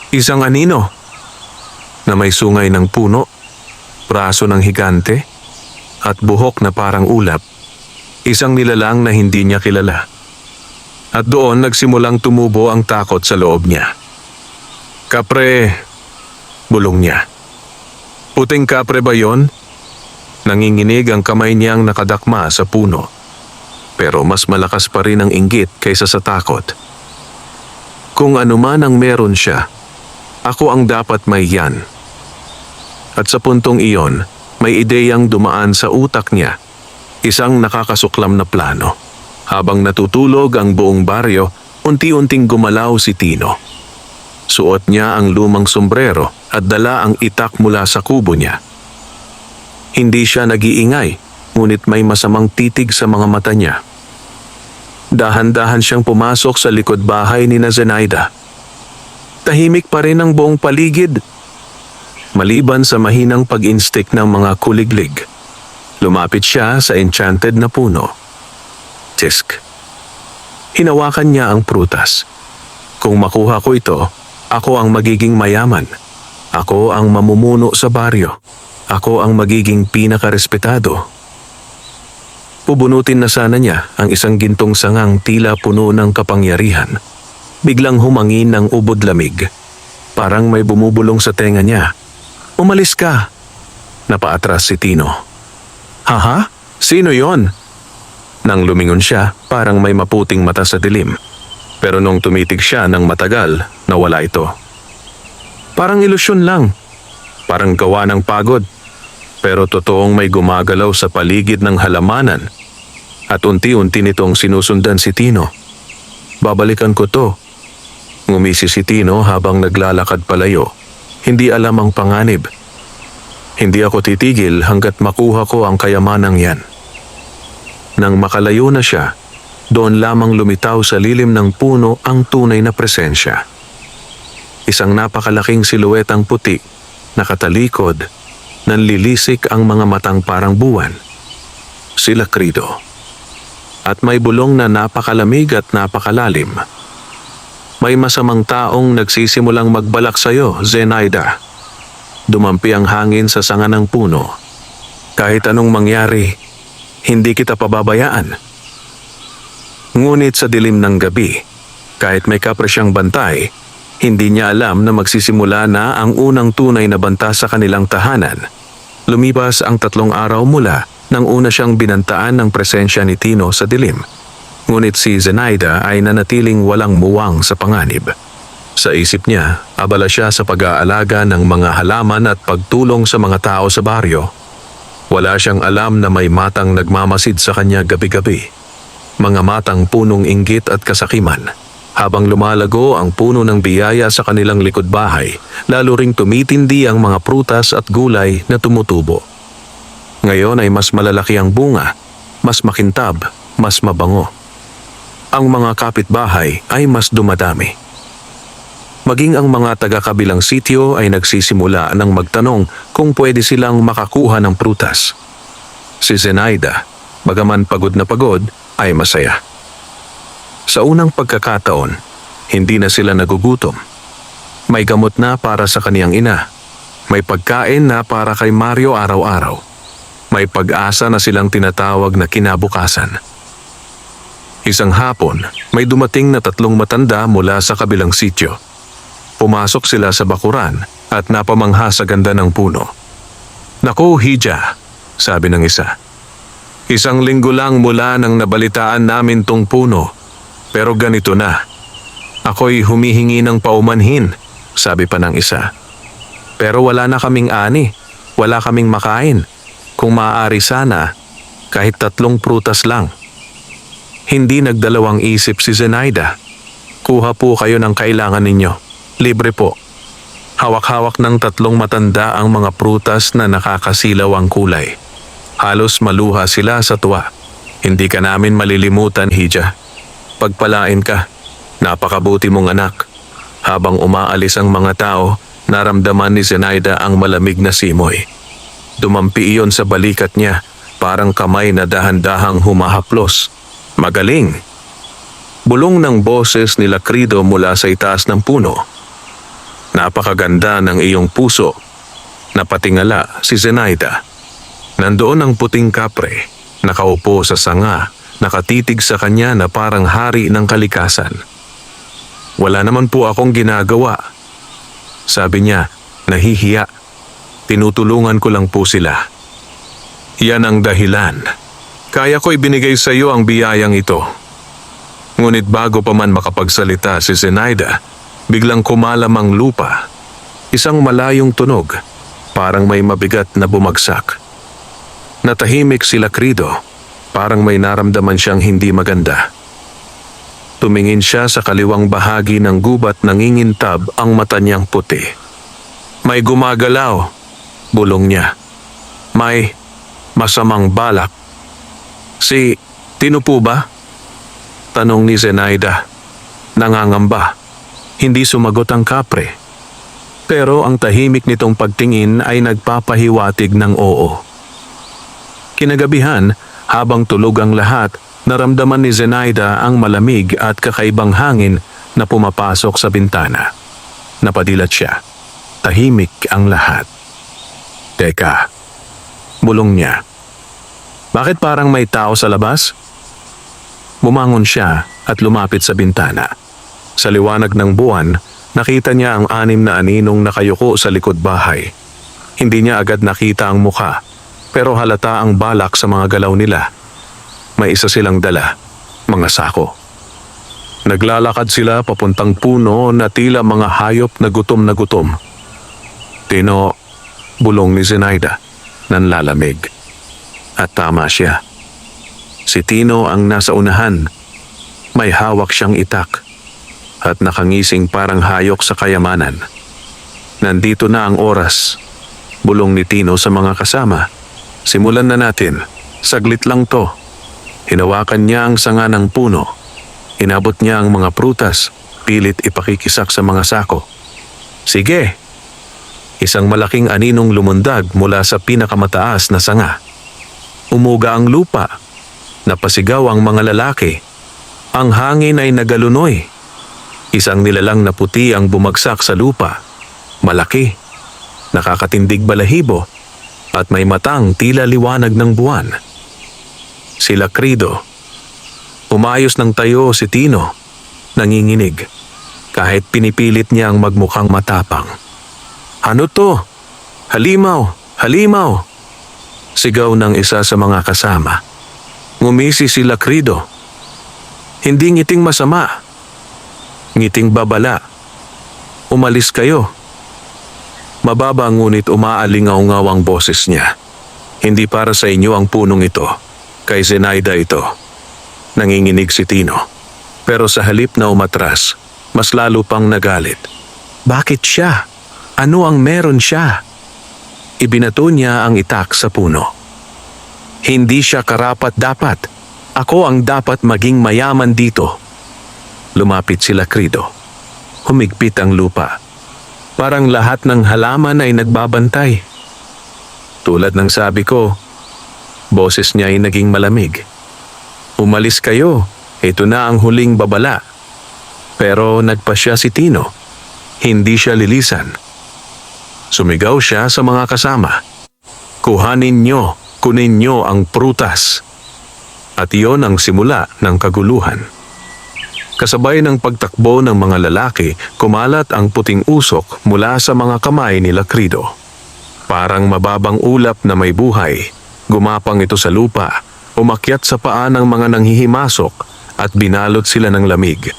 Isang anino na may sungay ng puno, braso ng higante, at buhok na parang ulap. Isang nilalang na hindi niya kilala. At doon nagsimulang tumubo ang takot sa loob niya. "Kapre," bulong niya. "Puting kapre ba yon?" Nanginginig ang kamay niyang nakadakma sa puno. Pero mas malakas pa rin ang inggit kaysa sa takot. "Kung ano man ang meron siya, ako ang dapat may yan." At sa puntong iyon, may ideyang dumaan sa utak niya. Isang nakakasuklam na plano. Habang natutulog ang buong baryo, unti-unting gumalaw si Tino. Suot niya ang lumang sombrero at dala ang itak mula sa kubo niya. Hindi siya nag-iingay, ngunit may masamang titig sa mga mata niya. Dahan-dahan siyang pumasok sa likod bahay ni Zenaida. Tahimik pa rin ang buong paligid, maliban sa mahinang pag-instik ng mga kuliglig. Lumapit siya sa enchanted na puno. Tisk. Hinawakan niya ang prutas. "Kung makuha ko ito, ako ang magiging mayaman. Ako ang mamumuno sa baryo. ako ang magiging pinakarespetado. Pubunutin na sana niya ang isang gintong sangang tila puno ng kapangyarihan. Biglang humangin ng ubod lamig. Parang may bumubulong sa tenga niya. "Umalis ka!" Napaatras si Tino. "Haha? Sino yon?" Nang lumingon siya, parang may maputing mata sa dilim. Pero nung tumitig siya ng matagal, nawala ito. "Parang ilusyon lang. Parang gawa ng pagod. Pero totoong may gumagalaw sa paligid ng halamanan. At unti-unti nitong sinusundan si Tino. Babalikan ko to." Ngumisi si Tino habang naglalakad palayo. Hindi alam ang panganib. "Hindi ako titigil hanggat makuha ko ang kayamanang yan." Nang makalayo na siya, doon lamang lumitaw sa lilim ng puno ang tunay na presensya. Isang napakalaking siluetang puti, nakatalikod, nanlilisik ang mga matang parang buwan. Si Lakrido. At may bulong na napakalamig at napakalalim. "May masamang taong nagsisimulang magbalak sa iyo, Zenaida." Dumampi ang hangin sa sanga ng puno. "Kahit anong mangyari, hindi kita pababayaan." Ngunit sa dilim ng gabi, kahit may kapre siyang bantay, hindi niya alam na magsisimula na ang unang tunay na banta sa kanilang tahanan. Lumipas ang 3 araw mula nang una siyang binantaan ng presensya ni Tino sa dilim. Ngunit si Zenaida ay nanatiling walang muwang sa panganib. Sa isip niya, abala siya sa pag-aalaga ng mga halaman at pagtulong sa mga tao sa baryo. Wala siyang alam na may matang nagmamasid sa kanya gabi-gabi. Mga matang punong inggit at kasakiman. Habang lumalago ang puno ng biyaya sa kanilang likod bahay, lalo ring tumitindi ang mga prutas at gulay na tumutubo. Ngayon ay mas malalaki ang bunga, mas makintab, mas mabango. Ang mga kapitbahay ay mas dumadami. Maging ang mga taga-kabilang sitio ay nagsisimula ng magtanong kung pwede silang makakuha ng prutas. Si Zenaida, bagaman pagod na pagod, ay masaya. Sa unang pagkakataon, hindi na sila nagugutom. May gamot na para sa kaniyang ina. May pagkain na para kay Mario araw-araw. May pag-asa na silang tinatawag na kinabukasan. Isang hapon, may dumating na 3 matanda mula sa kabilang sitio. Pumasok sila sa bakuran at napamangha sa ganda ng puno. "Naku, Hija," sabi ng isa. "1 linggo lang mula nang nabalitaan namin tong puno. Pero ganito na. Ako'y humihingi ng paumanhin," sabi pa ng isa. "Pero wala na kaming ani. Wala kaming makain. Kung maaari sana, kahit 3 prutas lang." Hindi nagdalawang isip si Zenaida. "Kuha po kayo ng kailangan ninyo. Libre po." Hawak-hawak ng 3 matanda ang mga prutas na nakakasilaw ang kulay. Halos maluha sila sa tuwa. "Hindi ka namin malilimutan, Hija. Pagpalain ka. Napakabuti mong anak." Habang umaalis ang mga tao, naramdaman ni Zenaida ang malamig na simoy. Dumampi iyon sa balikat niya, parang kamay na dahan-dahang humahaplos. "Magaling!" Bulong ng boses ni Lakrido mula sa itaas ng puno. "Napakaganda ng iyong puso." Napatingala si Zenaida. Nandoon ang puting kapre, nakaupo sa sanga, nakatitig sa kanya na parang hari ng kalikasan. "Wala naman po akong ginagawa," sabi niya, nahihiya. "Tinutulungan ko lang po sila." "Yan ang dahilan. Kaya ko ibinigay sa iyo ang biyayang ito." Ngunit bago pa man makapagsalita si Zenaida, biglang kumalam ang lupa. Isang malayong tunog, parang may mabigat na bumagsak. Natahimik si Lakrido, parang may naramdaman siyang hindi maganda. Tumingin siya sa kaliwang bahagi ng gubat, nangingintab ang mata niyang puti. "May gumagalaw," bulong niya. "May masamang balak." "Si Tino po ba?" tanong ni Zenaida. Nangangamba. Hindi sumagot ang kapre. Pero ang tahimik nitong pagtingin ay nagpapahiwatig ng oo. Kinagabihan, habang tulog ang lahat, naramdaman ni Zenaida ang malamig at kakaibang hangin na pumapasok sa bintana. Napadilat siya. Tahimik ang lahat. "Teka, Bulong niya. Bakit parang may tao sa labas? Bumangon siya at lumapit sa bintana. Sa liwanag ng buwan, nakita niya ang 6 na aninong nakayuko sa likod bahay. Hindi niya agad nakita ang mukha, pero halata ang balak sa mga galaw nila. May isa silang dala, mga sako. Naglalakad sila papuntang puno na tila mga hayop na gutom na gutom. Tino, bulong ni Zenaida, nanlalamig. At tama siya. Si Tino ang nasa unahan. May hawak siyang itak at nakangising parang hayok sa kayamanan. Nandito na ang oras, bulong ni Tino sa mga kasama. Simulan na natin. Saglit lang to. Hinawakan niya ang sanga ng puno. Inabot niya ang mga prutas, pilit ipakikisak sa mga sako. Sige! Isang malaking aninong lumundag mula sa pinakamataas na sanga. Umuga ang lupa. Napasigaw ang mga lalaki. Ang hangin ay nagalunoy. Isang nilalang na puti ang bumagsak sa lupa. Malaki, nakakatindig balahibo, at may matang tila liwanag ng buwan. Si Lakrido. Umayos ng tayo si Tino, nanginginig, kahit pinipilit niyang magmukhang matapang. Ano to? Halimaw! Halimaw! Sigaw ng isa sa mga kasama. Ngumisi si Lakrido. Hindi ngiting masama. Ngiting babala. Umalis kayo. Mababa ngunit umaalingaw-ngaw ang boses niya. Hindi para sa inyo ang punong ito. Kay Zenaida ito. Nanginginig si Tino. Pero sa halip na umatras, mas lalo pang nagalit. Bakit siya? Ano ang meron siya? Ibinato niya ang itak sa puno. Hindi siya karapat-dapat. Ako ang dapat maging mayaman dito. Lumapit si Lakrido. Humigpit ang lupa. Parang lahat ng halaman ay nagbabantay. Tulad ng sabi ko, boses niya ay naging malamig. Umalis kayo, ito na ang huling babala. Pero nagpasya si Tino. Hindi siya lilisan. Sumigaw siya sa mga kasama. Kunin nyo ang prutas. At iyon ang simula ng kaguluhan. Kasabay ng pagtakbo ng mga lalaki, kumalat ang puting usok mula sa mga kamay ni Lakrido. Parang mababang ulap na may buhay, gumapang ito sa lupa, umakyat sa paa ng mga nanghihimasok at binalot sila ng lamig.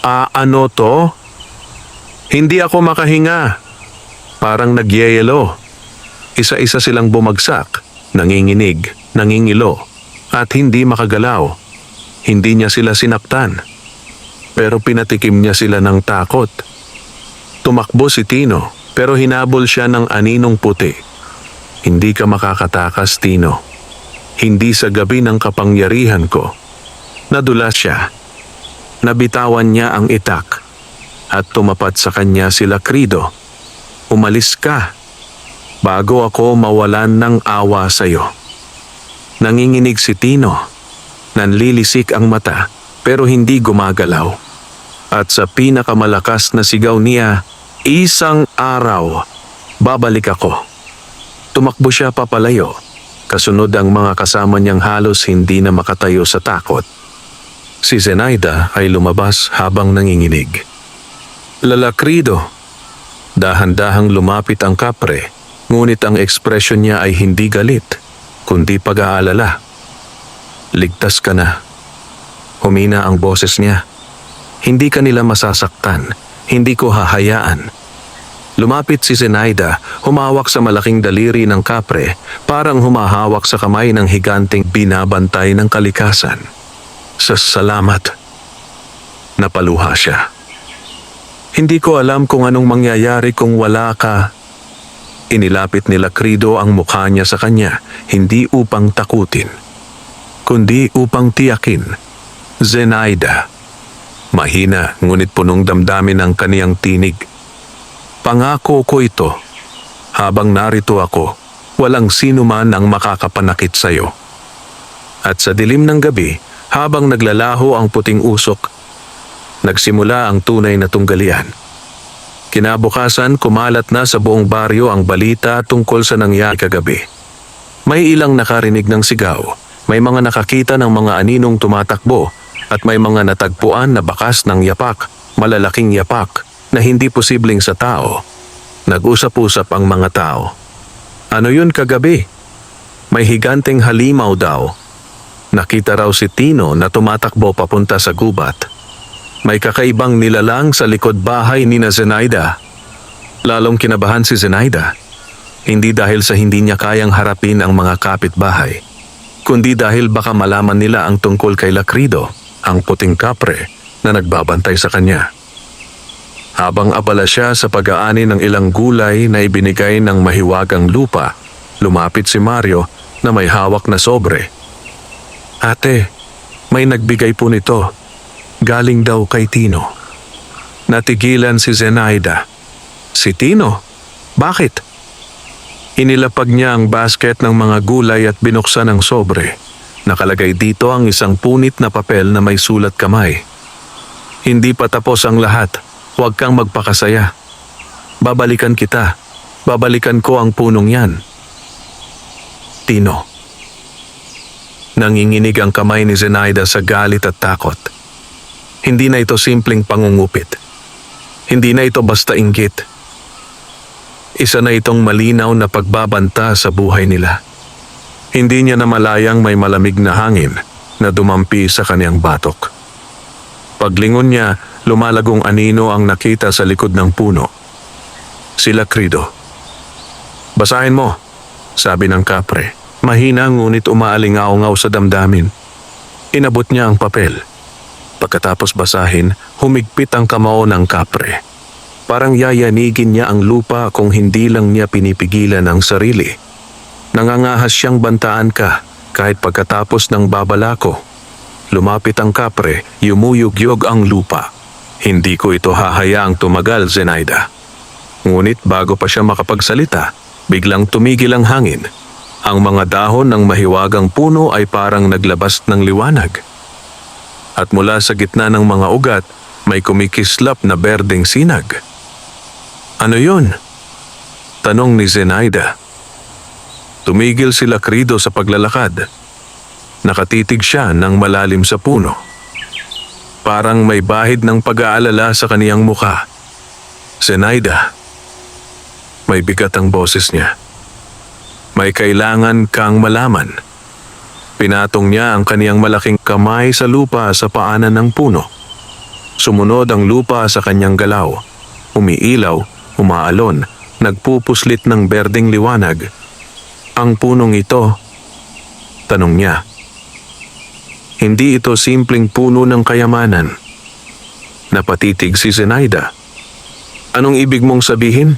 Ano to? Hindi ako makahinga. Parang nagyeyelo. Isa-isa silang bumagsak, nanginginig, nangingilo, at hindi makagalaw. Hindi niya sila sinaktan. Pero pinatikim niya sila ng takot. Tumakbo si Tino, pero hinabol siya ng aninong puti. Hindi ka makakatakas, Tino. Hindi sa gabi ng kapangyarihan ko. Nadulas siya. Nabitawan niya ang itak at tumapat sa kanya si Lakrido. Umalis ka bago ako mawalan ng awa sa iyo. Nanginginig si Tino. Nanlilisik ang mata pero hindi gumagalaw. At sa pinakamalakas na sigaw niya, isang araw, babalik ako. Tumakbo siya papalayo. Kasunod ang mga kasama niyang halos hindi na makatayo sa takot. Si Zenaida ay lumabas habang nanginginig. Lakrido. Dahan-dahang lumapit ang kapre, ngunit ang ekspresyon niya ay hindi galit, kundi pag-aalala. Ligtas ka na. Humina ang boses niya. Hindi ka nila masasaktan. Hindi ko hahayaan. Lumapit si Zenaida, humawak sa malaking daliri ng kapre, parang humahawak sa kamay ng higanteng binabantay ng kalikasan. Salamat. Napaluha siya. Hindi ko alam kung anong mangyayari kung wala ka. Inilapit ni Lakrido ang mukha niya sa kanya, hindi upang takutin, kundi upang tiyakin. Zenaida. Mahina ngunit punong damdamin ang kaniyang tinig. Pangako ko ito. Habang narito ako, walang sino man ang makakapanakit sa iyo. At sa dilim ng gabi, habang naglalaho ang puting usok, nagsimula ang tunay na tunggalian. Kinabukasan, kumalat na sa buong baryo ang balita tungkol sa nangyari kagabi. May ilang nakarinig ng sigaw, may mga nakakita ng mga aninong tumatakbo, at may mga natagpuan na bakas ng yapak, malalaking yapak, na hindi posibleng sa tao. Nag-usap-usap ang mga tao. Ano yun kagabi? May higanteng halimaw daw. Nakita raw si Tino na tumatakbo papunta sa gubat. May kakaibang nilalang sa likod bahay ni Zenaida. Lalong kinabahan si Zenaida. Hindi dahil sa hindi niya kayang harapin ang mga kapitbahay, kundi dahil baka malaman nila ang tungkol kay Lakrido, ang puting kapre na nagbabantay sa kanya. Habang abala siya sa pag-aani ng ilang gulay na ibinigay ng mahiwagang lupa, lumapit si Mario na may hawak na sobre. Ate, may nagbigay po nito. Galing daw kay Tino. Natigilan si Zenaida. Si Tino? Bakit? Inilapag niya ang basket ng mga gulay at binuksan ang sobre. Nakalagay dito ang isang punit na papel na may sulat kamay. Hindi pa tapos ang lahat. Huwag kang magpakasaya. Babalikan kita. Babalikan ko ang punong yan. Tino. Nanginginig ang kamay ni Zenaida sa galit at takot. Hindi na ito simpleng pangungupit. Hindi na ito basta inggit. Isa na itong malinaw na pagbabanta sa buhay nila. Hindi niya namalayang may malamig na hangin na dumampi sa kanyang batok. Paglingon niya, lumalagong anino ang nakita sa likod ng puno. Si Lakrido. Basahin mo, sabi ng kapre. Mahina ngunit umaalingaw-ngaw sa damdamin. Inabot niya ang papel. Pagkatapos basahin, humigpit ang kamao ng kapre. Parang yayanigin niya ang lupa kung hindi lang niya pinipigilan ang sarili. Nangangahas siyang bantaan ka kahit pagkatapos ng babalako. Lumapit ang kapre, yumuyugyog ang lupa. Hindi ko ito hahayaang tumagal, Zenaida. Ngunit bago pa siya makapagsalita, biglang tumigil ang hangin. Ang mga dahon ng mahiwagang puno ay parang naglabas ng liwanag. At mula sa gitna ng mga ugat, may kumikislap na berdeng sinag. Ano yun? Tanong ni Zenaida. Tumigil si Lakrido sa paglalakad. Nakatitig siya ng malalim sa puno. Parang may bahid ng pag-aalala sa kaniyang muka. Zenaida. May bigat ang boses niya. May kailangan kang malaman. Pinatong niya ang kaniyang malaking kamay sa lupa sa paanan ng puno. Sumunod ang lupa sa kanyang galaw. Umiilaw, umaalon, nagpupuslit ng berdeng liwanag. Ang punong ito, tanong niya. Hindi ito simpleng puno ng kayamanan. Napatitig si Zenaida. Anong ibig mong sabihin?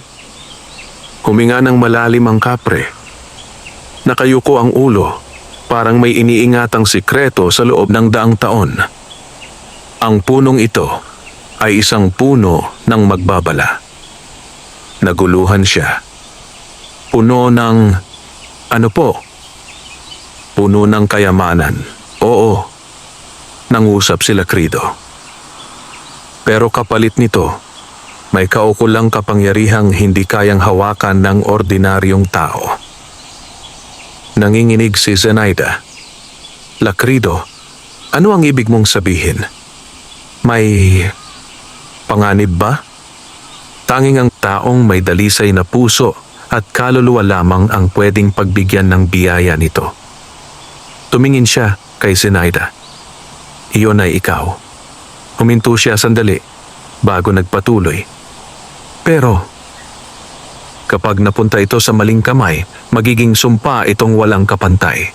Huminga ng malalim ang kapre. Nakayuko ang ulo. Parang may iniingatang sikreto sa loob ng daang taon. Ang punong ito ay isang puno ng magbabala. Naguluhan siya. Puno ng... ano po? Puno ng kayamanan. Oo. Nangusap si Lakrido. Pero kapalit nito, may kaukulang kapangyarihang hindi kayang hawakan ng ordinaryong tao. Nanginginig si Zenaida. Lakrido, ano ang ibig mong sabihin? May panganib ba? Tanging ang taong may dalisay na puso at kaluluwa lamang ang pwedeng pagbigyan ng biyaya nito. Tumingin siya kay Zenaida. Iyon ay ikaw. Huminto siya sandali bago nagpatuloy. Pero kapag napunta ito sa maling kamay, magiging sumpa itong walang kapantay.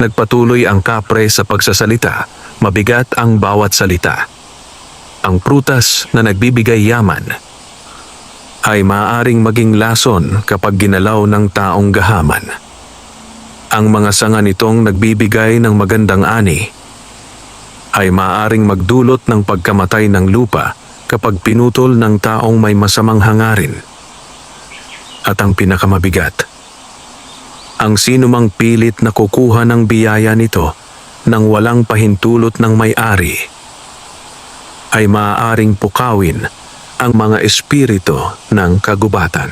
Nagpatuloy ang kapre sa pagsasalita, mabigat ang bawat salita. Ang prutas na nagbibigay yaman ay maaaring maging lason kapag ginalaw ng taong gahaman. Ang mga sanga nitong nagbibigay ng magandang ani ay maaaring magdulot ng pagkamatay ng lupa kapag pinutol ng taong may masamang hangarin. At ang pinakamabigat, ang sinumang pilit na kukuha ng biyaya nito nang walang pahintulot ng may-ari ay maaaring pukawin ang mga espiritu ng kagubatan.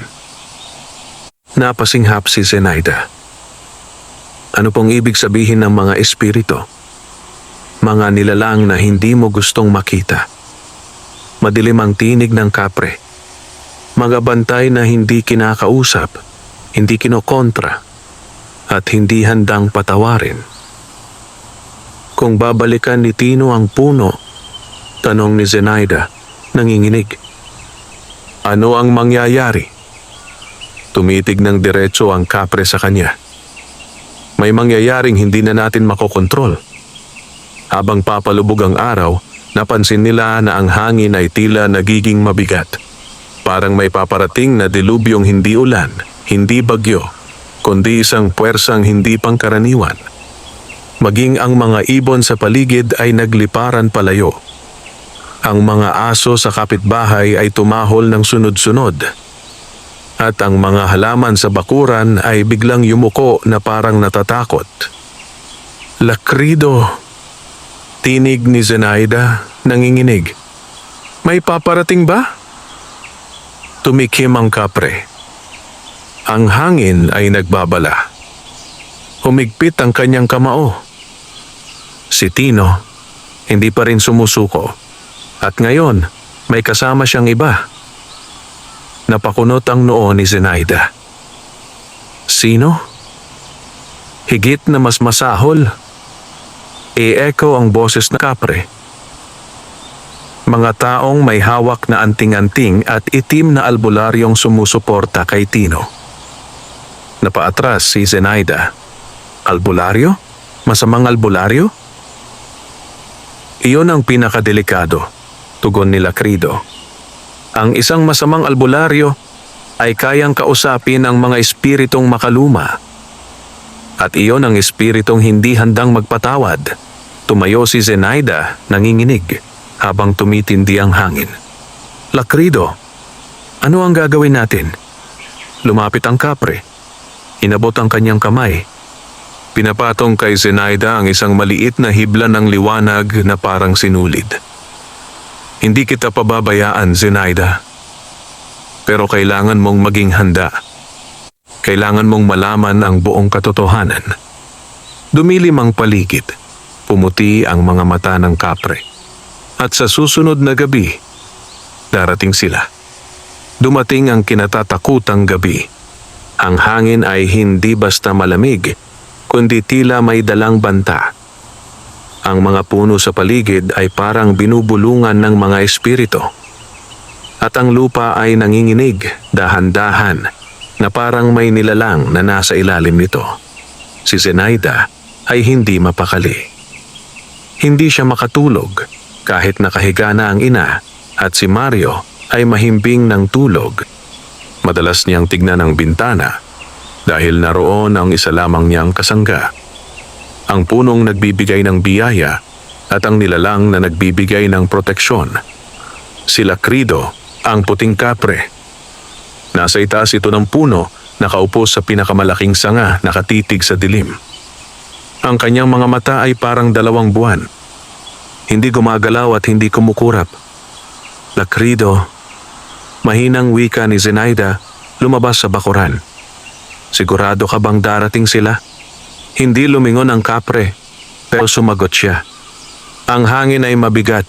Napasinghap si Zenaida. Ano pong ibig sabihin ng mga espiritu? Mga nilalang na hindi mo gustong makita. Madilim ang tinig ng kapre. Mga bantay na hindi kinakausap, hindi kinokontra, at hindi handang patawarin. Kung babalikan ni Tino ang puno, tanong ni Zenaida, nanginginig. Ano ang mangyayari? Tumitig ng diretso ang kapre sa kanya. May mangyayaring hindi na natin makokontrol. Habang papalubog ang araw, napansin nila na ang hangin ay tila nagiging mabigat. Parang may paparating na dilubyong hindi ulan, hindi bagyo, kundi isang puwersang hindi pangkaraniwan. Maging ang mga ibon sa paligid ay nagliparan palayo. Ang mga aso sa kapitbahay ay tumahol ng sunod-sunod. At ang mga halaman sa bakuran ay biglang yumuko na parang natatakot. Lakrido! Tinig ni Zenaida, nanginginig. May paparating ba? Tumikim ang kapre. Ang hangin ay nagbabala. Humigpit ang kanyang kamao. Si Tino, hindi pa rin sumusuko. At ngayon, may kasama siyang iba. Napakunot ang noo ni Zenaida. Sino? Higit na mas masahol. E-echo ang boses na kapre. Mga taong may hawak na anting-anting at itim na albularyong sumusuporta kay Tino. Napaatras si Zenaida. Albularyo? Masamang albularyo? Iyon ang pinakadelikado, tugon ni Lakrido. Ang isang masamang albularyo ay kayang kausapin ang mga espiritong makaluma. At iyon ang espiritong hindi handang magpatawad. Tumayo si Zenaida, nanginginig, habang tumitindi ang hangin. Lakrido, ano ang gagawin natin? Lumapit ang kapre. Inabot ang kanyang kamay. Pinapatong kay Zenaida ang isang maliit na hibla ng liwanag na parang sinulid. Hindi kita pababayaan, Zenaida. Pero kailangan mong maging handa. Kailangan mong malaman ang buong katotohanan. Dumilim ang paligid. Pumuti ang mga mata ng kapre. At sa susunod na gabi, darating sila. Dumating ang kinatatakutang gabi. Ang hangin ay hindi basta malamig, kundi tila may dalang banta. Ang mga puno sa paligid ay parang binubulungan ng mga espiritu. At ang lupa ay nanginginig, dahan-dahan, na parang may nilalang na nasa ilalim nito. Si Zenaida ay hindi mapakali. Hindi siya makatulog kahit nakahiga na ang ina at si Mario ay mahimbing ng tulog. Madalas niyang tignan ang bintana dahil naroon ang isa lamang niyang kasangga. Ang punong nagbibigay ng biyaya at ang nilalang na nagbibigay ng proteksyon. Si Lakrido, ang puting kapre. Nasa itaas ito ng puno, nakaupo sa pinakamalaking sanga, nakatitig sa dilim. Ang kanyang mga mata ay parang 2 buwan. Hindi gumagalaw at hindi kumukurap. Lakrido, mahinang wika ni Zenaida, lumabas sa bakuran. Sigurado ka bang darating sila? Hindi lumingon ang kapre, pero sumagot siya. Ang hangin ay mabigat,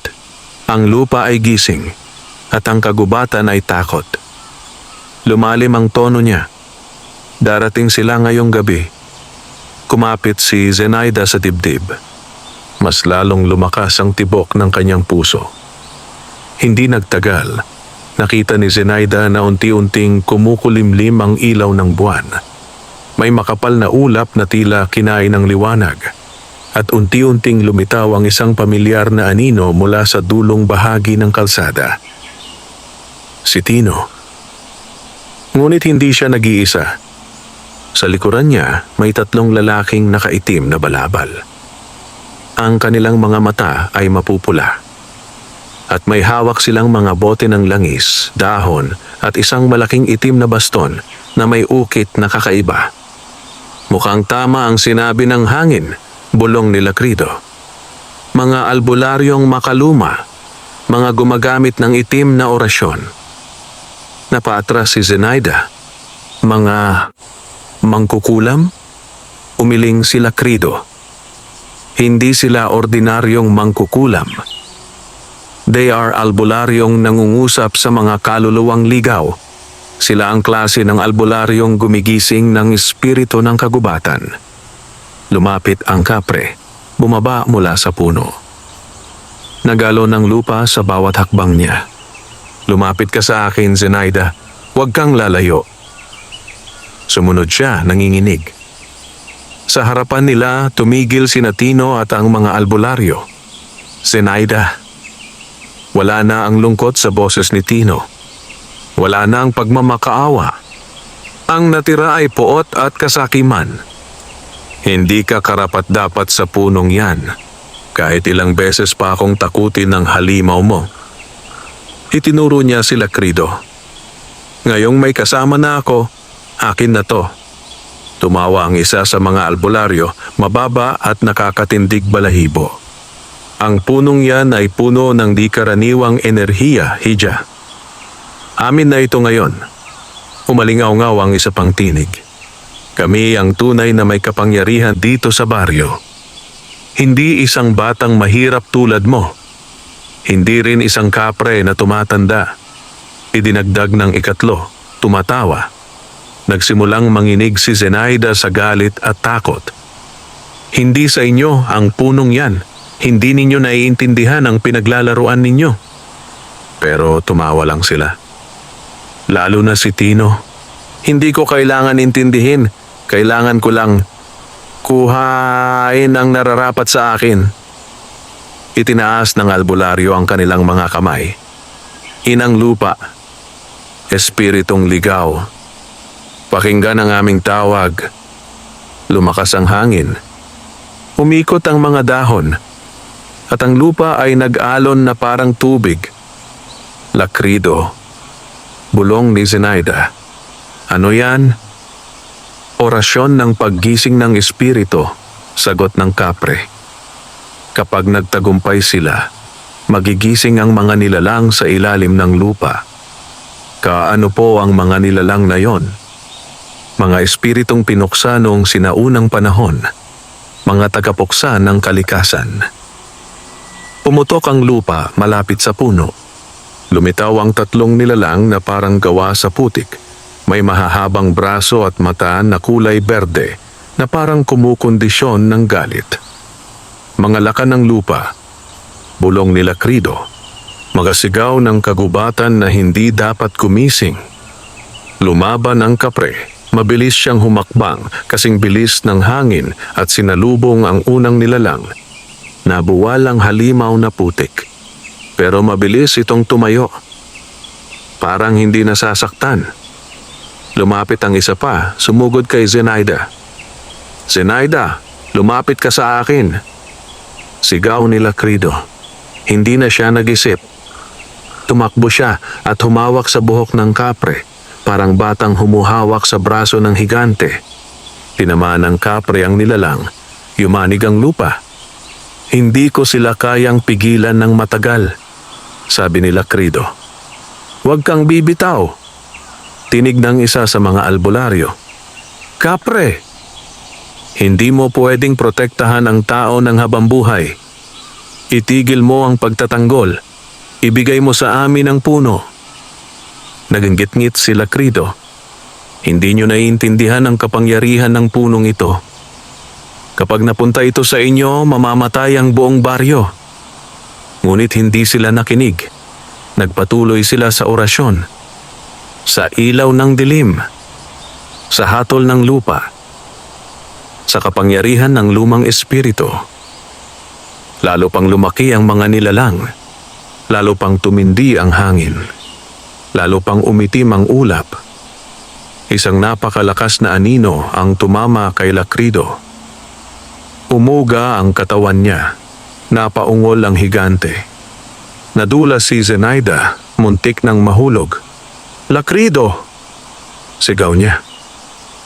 ang lupa ay gising, at ang kagubatan ay takot. Lumalim ang tono niya. Darating sila ngayong gabi. Kumapit si Zenaida sa dibdib. Mas lalong lumakas ang tibok ng kanyang puso. Hindi nagtagal, nakita ni Zenaida na unti-unting kumukulimlim ang ilaw ng buwan. May makapal na ulap na tila kinain ng liwanag at unti-unting lumitaw ang isang pamilyar na anino mula sa dulong bahagi ng kalsada. Si Tino. Ngunit hindi siya nag-iisa. Sa likuran niya may 3 lalaking nakaitim na balabal. Ang kanilang mga mata ay mapupula. At may hawak silang mga bote ng langis, dahon at isang malaking itim na baston na may ukit na kakaiba. Mukhang tama ang sinabi ng hangin, bulong ni Lakrido. Mga albularyong makaluma, mga gumagamit ng itim na orasyon. Napaatras si Zenaida. Mga mangkukulam? Umiling si Lakrido. Hindi sila ordinaryong mangkukulam. They are albularyong nangungusap sa mga kaluluwang ligaw. Sila ang klase ng albularyong gumigising ng espiritu ng kagubatan. Lumapit ang kapre, bumaba mula sa puno. Nagalo ng lupa sa bawat hakbang niya. Lumapit ka sa akin, Zenaida. Huwag kang lalayo. Sumunod siya, nanginginig. Sa harapan nila, tumigil si Tino at ang mga albularyo. Zenaida. Wala na ang lungkot sa boses ni Tino. Wala na ang pagmamakaawa. Ang natira ay poot at kasakiman. Hindi ka karapat-dapat sa punong yan. Kahit ilang beses pa akong takutin ng halimaw mo. Itinuro niya si Lakrido. Ngayong may kasama na ako, akin na to. Tumawa ang isa sa mga albularyo, mababa at nakakatindig balahibo. Ang punong yan ay puno ng di karaniwang enerhiya, Hija. Amin na ito ngayon. Umalingaw-ngaw ang isa pang tinig. Kami ang tunay na may kapangyarihan dito sa baryo. Hindi isang batang mahirap tulad mo. Hindi rin isang kapre na tumatanda. Idinagdag ng ikatlo, tumatawa. Nagsimulang manginig si Zenaida sa galit at takot. Hindi sa inyo ang punong yan. Hindi ninyo naiintindihan ang pinaglalaruan ninyo. Pero tumawa lang sila. Lalo na si Tino. Hindi ko kailangan intindihin. Kailangan ko lang kuhain ang nararapat sa akin. Itinaas ng albularyo ang kanilang mga kamay. Inang lupa. Espiritong ligaw. Pakinggan ang aming tawag. Lumakas ang hangin. Umikot ang mga dahon. At ang lupa ay nag-alon na parang tubig. Lakrido. Bulong ni Zenaida. Ano yan? Orasyon ng paggising ng espiritu, sagot ng kapre. Kapag nagtagumpay sila, magigising ang mga nilalang sa ilalim ng lupa. Kaano po ang mga nilalang na yon? Mga espiritong pinuksa noong sinaunang panahon, mga tagapuksa ng kalikasan. Pumutok ang lupa malapit sa puno. Lumitaw ang tatlong nilalang na parang gawa sa putik. May mahahabang braso at mata na kulay berde na parang kumukondisyon ng galit. Mga lakan ng lupa, bulong ni Lakrido. Magasigaw ng kagubatan na hindi dapat gumising. Lumaban ang kapre. Mabilis siyang humakbang kasing bilis ng hangin at sinalubong ang unang nilalang. Nabuwalang halimaw na putik. Pero mabilis itong tumayo. Parang hindi nasasaktan. Lumapit ang isa pa, sumugod kay Zenaida. Zenaida, lumapit ka sa akin. Sigaw ni Lakrido. Hindi na siya nag-isip. Tumakbo siya at humawak sa buhok ng kapre. Parang batang humuhawak sa braso ng higante. Tinamaan ng kapre ang nilalang. Yumanig ang lupa. Hindi ko sila kayang pigilan ng matagal, sabi ni Lakrido. Huwag kang bibitaw. Tinig ng isa sa mga albularyo. Kapre, hindi mo pwedeng protektahan ang tao ng habambuhay. Itigil mo ang pagtatanggol. Ibigay mo sa amin ang puno. Naginggit-ngit si Lakrido. Hindi nyo naiintindihan ang kapangyarihan ng punong ito. Kapag napunta ito sa inyo, mamamatay ang buong baryo. Ngunit hindi sila nakinig. Nagpatuloy sila sa orasyon. Sa ilaw ng dilim. Sa hatol ng lupa. Sa kapangyarihan ng lumang espiritu. Lalo pang lumaki ang mga nilalang. Lalo pang tumindi ang hangin. Lalo pang umitim ang ulap. Isang napakalakas na anino ang tumama kay Lakrido. Umuga ang katawan niya. Napaungol ang higante. Nadulas si Zenaida, muntik ng mahulog. Lakrido! Sigaw niya.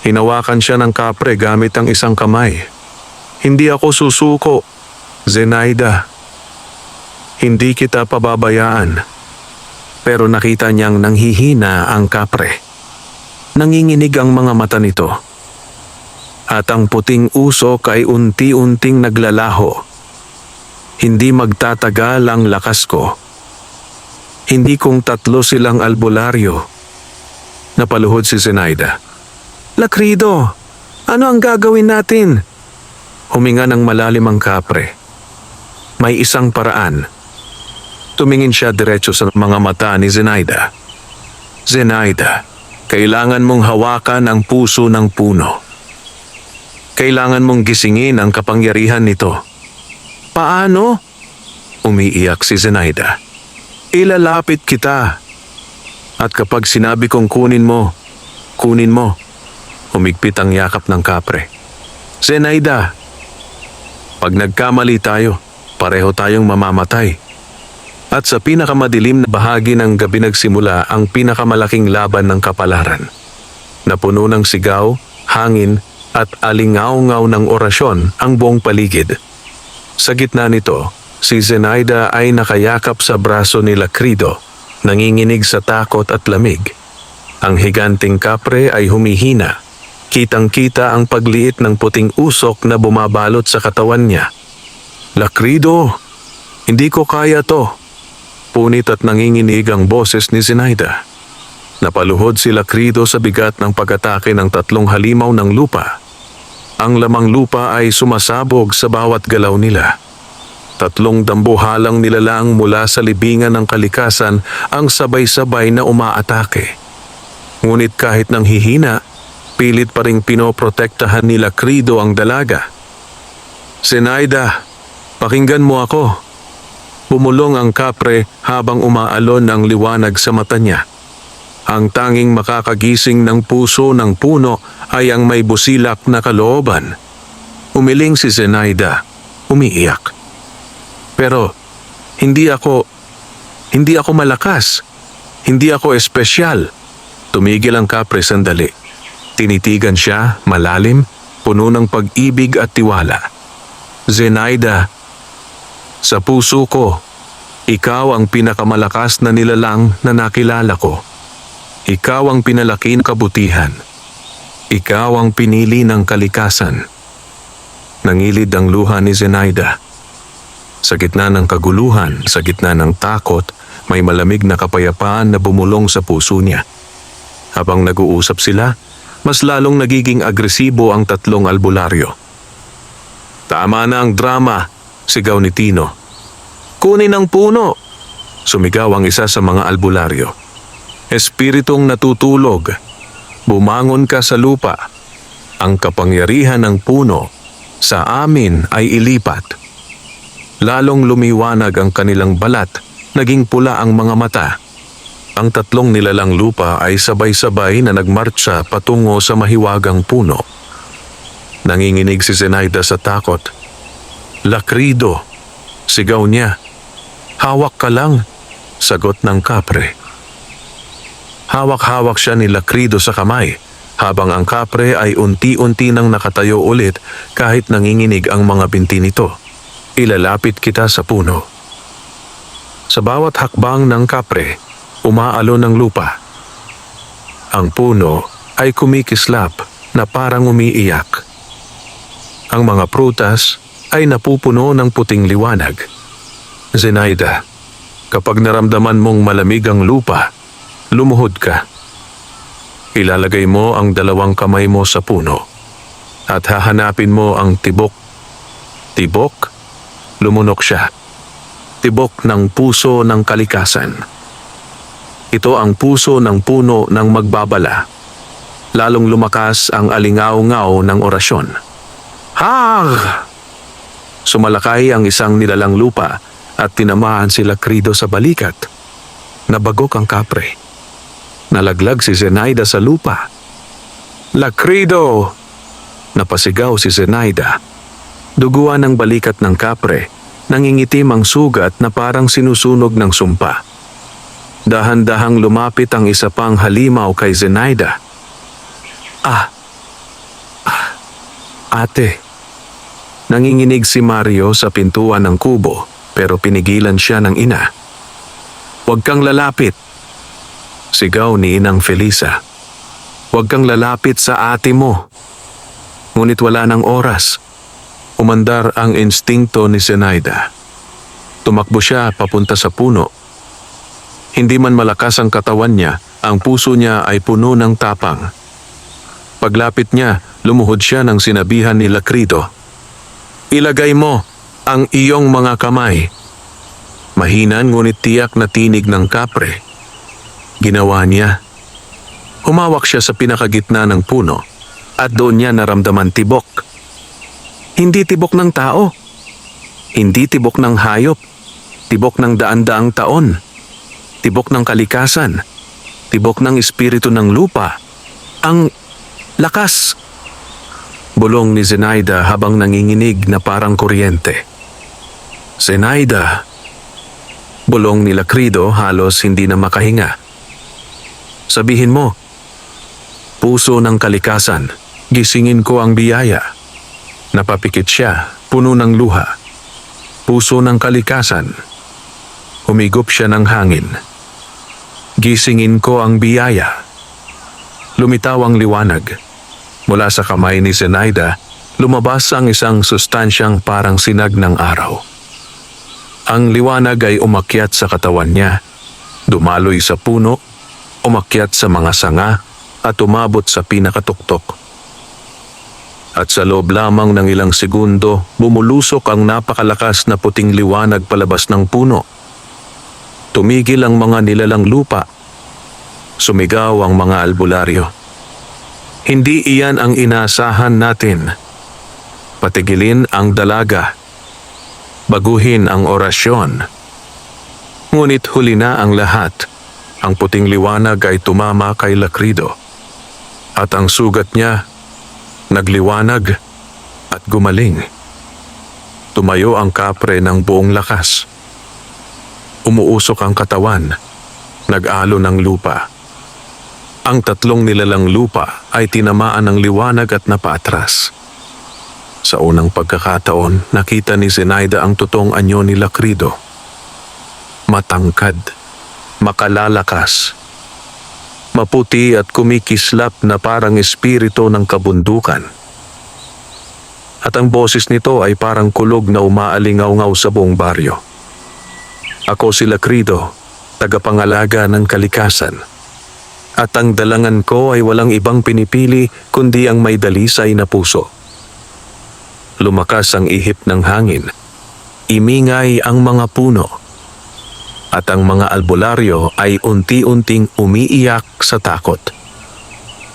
Hinawakan siya ng kapre gamit ang isang kamay. Hindi ako susuko, Zenaida. Hindi kita pababayaan. Pero nakita niyang nanghihina ang kapre. Nanginginig ang mga mata nito. At ang puting usok ay unti-unting naglalaho. Hindi magtatagal ang lakas ko. Hindi kung 3 silang albularyo. Napaluhod si Zenaida. Lakrido, ano ang gagawin natin? Huminga ng malalim ang kapre. May isang paraan. Tumingin siya diretso sa mga mata ni Zenaida. Zenaida, kailangan mong hawakan ang puso ng puno. Kailangan mong gisingin ang kapangyarihan nito. Paano? Umiiyak si Zenaida. Ilalapit kita. At kapag sinabi kong kunin mo, kunin mo. Humigpit ang yakap ng kapre. Zenaida, pag nagkamali tayo, pareho tayong mamamatay. At sa pinakamadilim na bahagi ng gabi nagsimula ang pinakamalaking laban ng kapalaran. Napuno ng sigaw, hangin at alingaw-ngaw ng orasyon ang buong paligid. Sa gitna nito, si Zenaida ay nakayakap sa braso ni Lakrido, nanginginig sa takot at lamig. Ang higanting kapre ay humihina. Kitang-kita ang pagliit ng puting usok na bumabalot sa katawan niya. Lakrido, hindi ko kaya to. Punit at nanginginig ang boses ni Zenaida. Napaluhod si Lakrido sa bigat ng pag-atake ng 3 halimaw ng lupa. Ang lamang lupa ay sumasabog sa bawat galaw nila. 3 dambuhalang nilalang mula sa libingan ng kalikasan ang sabay-sabay na umaatake. Ngunit kahit nang hihina, pilit pa ring pinoprotektahan ni Lakrido ang dalaga. Zenaida, pakinggan mo ako. Bumulong ang kapre habang umaalon ang liwanag sa mata niya. Ang tanging makakagising ng puso ng puno ay ang may busilak na kalooban. Umiling si Zenaida, umiiyak. Pero hindi ako malakas. Hindi ako espesyal. Tumigil ang kapre sandali. Tinitigan siya, malalim, puno ng pag-ibig at tiwala. Zenaida, sa puso ko, ikaw ang pinakamalakas na nilalang na nakilala ko. Ikaw ang pinalaki ng kabutihan. Ikaw ang pinili ng kalikasan. Nangilid ang luha ni Zenaida. Sa gitna ng kaguluhan, sa gitna ng takot, may malamig na kapayapaan na bumulong sa puso niya. Habang nag-uusap sila, mas lalong nagiging agresibo ang 3 albularyo. Tama na ang drama, sigaw ni Tino. Kunin ang puno, sumigaw ang isa sa mga albularyo. Espiritong natutulog, bumangon ka sa lupa. Ang kapangyarihan ng puno sa amin ay ilipat. Lalong lumiwanag ang kanilang balat, naging pula ang mga mata. Ang 3 nilalang lupa ay sabay-sabay na nagmartsa patungo sa mahiwagang puno. Nanginginig si Zenaida sa takot. Lakrido, sigaw niya. Hawak ka lang, sagot ng kapre. Hawak-hawak siya ni Lakrido sa kamay, habang ang kapre ay unti-unti nang nakatayo ulit kahit nanginginig ang mga binti nito. Ilalapit kita sa puno. Sa bawat hakbang ng kapre, umaalon ng lupa. Ang puno ay kumikislap na parang umiiyak. Ang mga prutas ay napupuno ng puting liwanag. Zenaida, kapag naramdaman mong malamig ang lupa, lumuhod ka. Ilalagay mo ang 2 kamay mo sa puno at hahanapin mo ang tibok. Tibok? Lumunok siya. Tibok ng puso ng kalikasan. Ito ang puso ng puno ng magbabala. Lalong lumakas ang alingaw-ngaw ng orasyon. Hag! Sumalakay ang isang nilalang lupa at tinamaan si Lakrido sa balikat. Nabagok ang kapre. Nalaglag si Zenaida sa lupa. Lakrido! Napasigaw si Zenaida. Duguan ng balikat ng kapre, nangingitim ang sugat na parang sinusunog ng sumpa. Dahan-dahang lumapit ang isa pang halimaw kay Zenaida. Ate. Nanginginig si Mario sa pintuan ng kubo, pero pinigilan siya ng ina. "Huwag kang lalapit," sigaw ni Inang Felisa. "Huwag kang lalapit sa ate mo." Ngunit wala ng oras. Umandar ang instingto ni Zenaida. Tumakbo siya papunta sa puno. Hindi man malakas ang katawan niya, ang puso niya ay puno ng tapang. Paglapit niya, lumuhod siya nang sinabihan ni Lacrido, "Ilagay mo ang iyong mga kamay." Mahinan ngunit tiyak na tinig ng kapre. Ginawa niya. Humawak siya sa pinakagitna ng puno at doon niya naramdaman tibok. Hindi tibok ng tao. Hindi tibok ng hayop. Tibok ng daan-daang taon. Tibok ng kalikasan. Tibok ng espiritu ng lupa. Ang lakas. Bulong ni Zenaida habang nanginginig na parang kuryente. "Zenaida!" Bulong ni Lacrido halos hindi na makahinga. "Sabihin mo, puso ng kalikasan, gisingin ko ang biyaya." Napapikit siya, puno ng luha. Puso ng kalikasan. Humigop siya ng hangin. "Gisingin ko ang biyaya." Lumitaw ang liwanag. Mula sa kamay ni Zenaida, lumabas ang isang sustansyang parang sinag ng araw. Ang liwanag ay umakyat sa katawan niya, dumaloy sa puno, umakyat sa mga sanga, at umabot sa pinakatuktok. At sa loob lamang ng ilang segundo, bumulusok ang napakalakas na puting liwanag palabas ng puno. Tumigil ang mga nilalang lupa. Sumigaw ang mga albularyo. Hindi iyan ang inaasahan natin. Patigilin ang dalaga. Baguhin ang orasyon. Ngunit huli na ang lahat. Ang puting liwanag ay tumama kay Lacrido. At ang sugat niya nagliwanag at gumaling. Tumayo ang kapre ng buong lakas. Umuusok ang katawan, nag-alo ng lupa. Ang tatlong nilalang lupa ay tinamaan ng liwanag at napaatras. Sa unang pagkakataon, nakita ni Zenaida ang totoong anyo ni Lacrido. Matangkad, makalalakas, maputi at kumikislap na parang espiritu ng kabundukan. At ang boses nito ay parang kulog na umaalingaw-ngaw sa buong baryo. "Ako si Lacrido, tagapangalaga ng kalikasan. At ang dalangan ko ay walang ibang pinipili kundi ang may dalisay na puso." Lumakas ang ihip ng hangin. Imingay ang mga puno. At ang mga albularyo ay unti-unting umiiyak sa takot.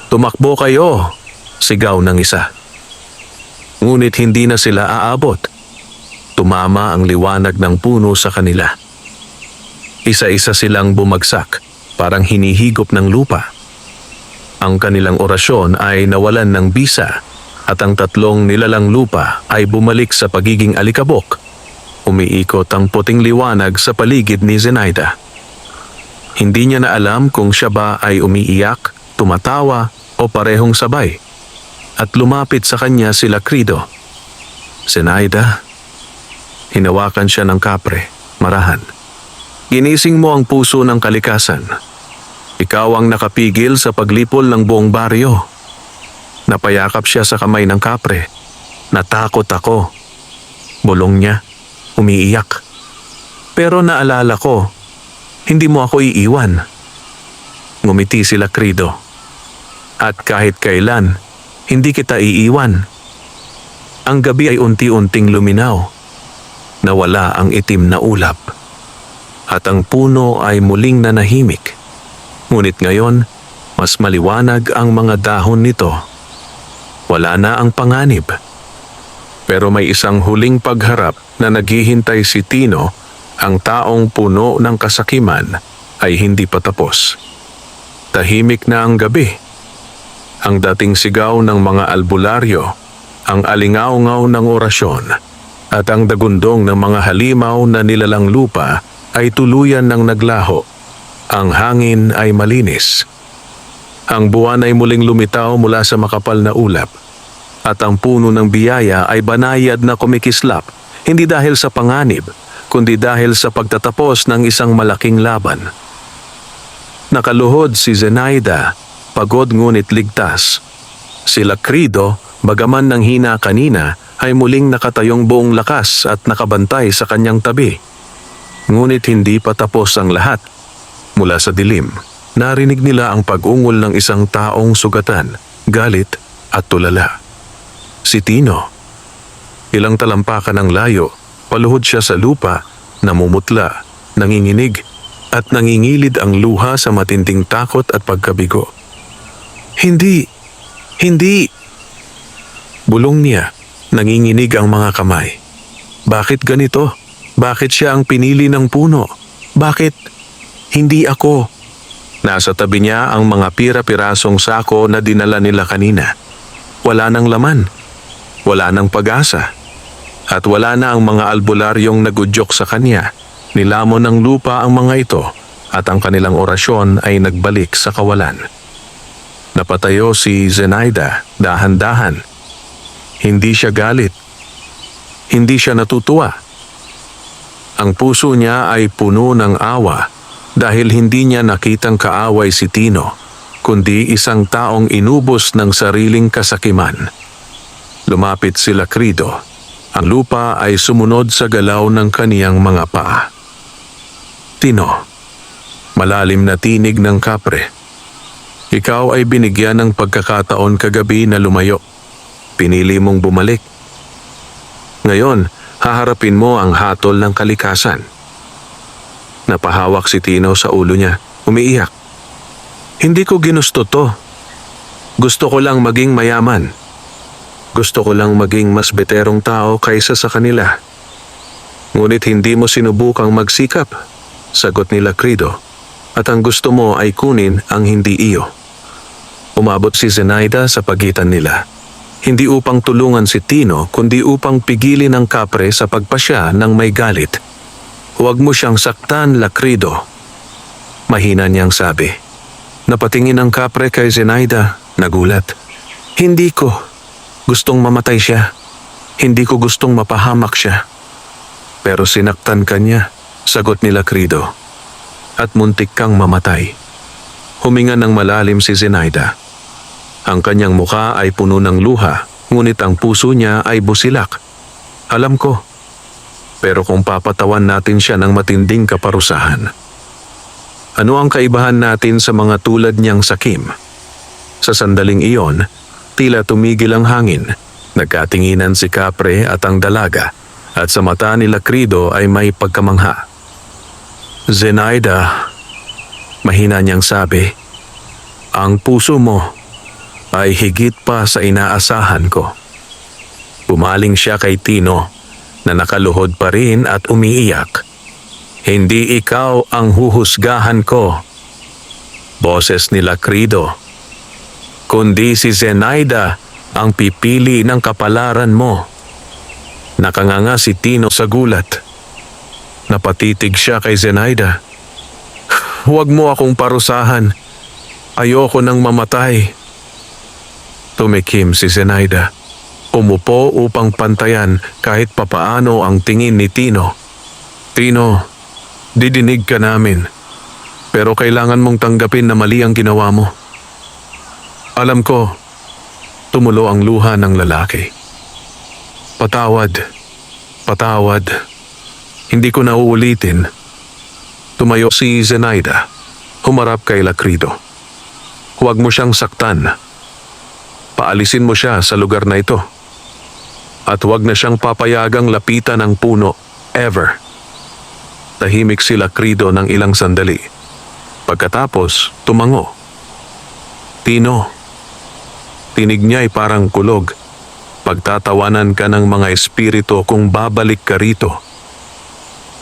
"Tumakbo kayo!" sigaw ng isa. Ngunit hindi na sila aabot. Tumama ang liwanag ng puno sa kanila. Isa-isa silang bumagsak, parang hinihigop ng lupa. Ang kanilang orasyon ay nawalan ng bisa at ang tatlong nilalang lupa ay bumalik sa pagiging alikabok. Umiikot ang puting liwanag sa paligid ni Zenaida. Hindi niya na alam kung siya ba ay umiiyak, tumatawa o parehong sabay. At lumapit sa kanya si Lacrido. "Zenaida." Hinawakan siya ng kapre, marahan. "Ginising mo ang puso ng kalikasan. Ikaw ang nakapigil sa paglipol ng buong baryo." Napayakap siya sa kamay ng kapre. "Natakot ako." Bulong niya. Umiiyak. "Pero naalala ko, hindi mo ako iiwan." Ngumiti si Lacrido. "At kahit kailan, hindi kita iiwan." Ang gabi ay unti-unting luminaw. Nawala ang itim na ulap. At ang puno ay muling nanahimik. Ngunit ngayon, mas maliwanag ang mga dahon nito. Wala na ang panganib. Pero may isang huling pagharap na naghihintay si Tino, ang taong puno ng kasakiman, ay hindi pa tapos. Tahimik na ang gabi. Ang dating sigaw ng mga albularyo, ang alingaw-ngaw ng orasyon, at ang dagundong ng mga halimaw na nilalang lupa ay tuluyan ng naglaho. Ang hangin ay malinis. Ang buwan ay muling lumitaw mula sa makapal na ulap. At ang puno ng biyaya ay banayad na kumikislap, hindi dahil sa panganib, kundi dahil sa pagtatapos ng isang malaking laban. Nakaluhod si Zenaida, pagod ngunit ligtas. Si Lakrido, bagaman ng hina kanina, ay muling nakatayong buong lakas at nakabantay sa kanyang tabi. Ngunit hindi pa tapos ang lahat. Mula sa dilim, narinig nila ang pag-ungol ng isang taong sugatan, galit at tulala. Si Tino. Ilang talampakan ng layo, paluhod siya sa lupa, namumutla, nanginginig, at nangingilid ang luha sa matinding takot at pagkabigo. Hindi! Hindi! Bulong niya, nanginginig ang mga kamay. Bakit ganito? Bakit siya ang pinili ng puno? Bakit? Hindi ako. Nasa tabi niya ang mga pira-pirasong sako na dinala nila kanina. Wala nang laman. Wala nang pag-asa. At wala na ang mga albularyong nagudyok sa kanya. Nilamon ng lupa ang mga ito at ang kanilang orasyon ay nagbalik sa kawalan. Napatayo si Zenaida, dahan-dahan. Hindi siya galit. Hindi siya natutuwa. Ang puso niya ay puno ng awa dahil hindi niya nakitang kaaway si Tino, kundi isang taong inubos ng sariling kasakiman. Lumapit si Lakrido. Ang lupa ay sumunod sa galaw ng kaniyang mga paa. Tino, malalim na tinig ng kapre. Ikaw ay binigyan ng pagkakataon kagabi na lumayo. Pinili mong bumalik. Ngayon, haharapin mo ang hatol ng kalikasan. Napahawak si Tino sa ulo niya, umiiyak. Hindi ko ginusto to. Gusto ko lang maging mayaman. Gusto ko lang maging mas beterong tao kaysa sa kanila. Ngunit hindi mo sinubukang magsikap, sagot ni Lakrido, at ang gusto mo ay kunin ang hindi iyo. Umabot si Zenaida sa pagitan nila. Hindi upang tulungan si Tino, kundi upang pigilin ang kapre sa pagpasya ng may galit. Huwag mo siyang saktan, Lakrido. Mahina niyang sabi. Napatingin ang kapre kay Zenaida, nagulat. Hindi ko. Gustong mamatay siya. Hindi ko gustong mapahamak siya. Pero sinaktan ka niya, sagot ni Lakrido. At muntik kang mamatay. Huminga ng malalim si Zenaida. Ang kanyang muka ay puno ng luha, ngunit ang puso niya ay busilak. Alam ko. Pero kung papatawan natin siya ng matinding kaparusahan. Ano ang kaibahan natin sa mga tulad niyang sakim? Sa sandaling iyon, tila tumigil ang hangin. Nagkatinginan si kapre at ang dalaga, at sa mata ni Lakrido ay may pagkamangha. Zenaida, mahina niyang sabi, ang puso mo ay higit pa sa inaasahan ko. Bumaling siya kay Tino na nakaluhod pa rin at umiiyak. Hindi ikaw ang huhusgahan ko, boses ni Lakrido, kundi si Zenaida ang pipili ng kapalaran mo. Nakanganga si Tino sa gulat. Napatitig siya kay Zenaida. Huwag mo akong parusahan. Ayoko nang mamatay. Tumikim si Zenaida. Umupo upang pantayan kahit papaano ang tingin ni Tino. Tino, didinig ka namin. Pero kailangan mong tanggapin na mali ang ginawa mo. Alam ko, tumulo ang luha ng lalaki. Patawad. Patawad. Hindi ko na uulitin. Tumayo si Zenaida. Humarap kay Lakrido. Huwag mo siyang saktan. Paalisin mo siya sa lugar na ito. At huwag na siyang papayagang lapitan ng puno, ever. Tahimik si Lakrido ng ilang sandali. Pagkatapos, tumango. Tino. Tinig niya ay parang kulog. Pagtatawanan ka ng mga espiritu kung babalik ka rito.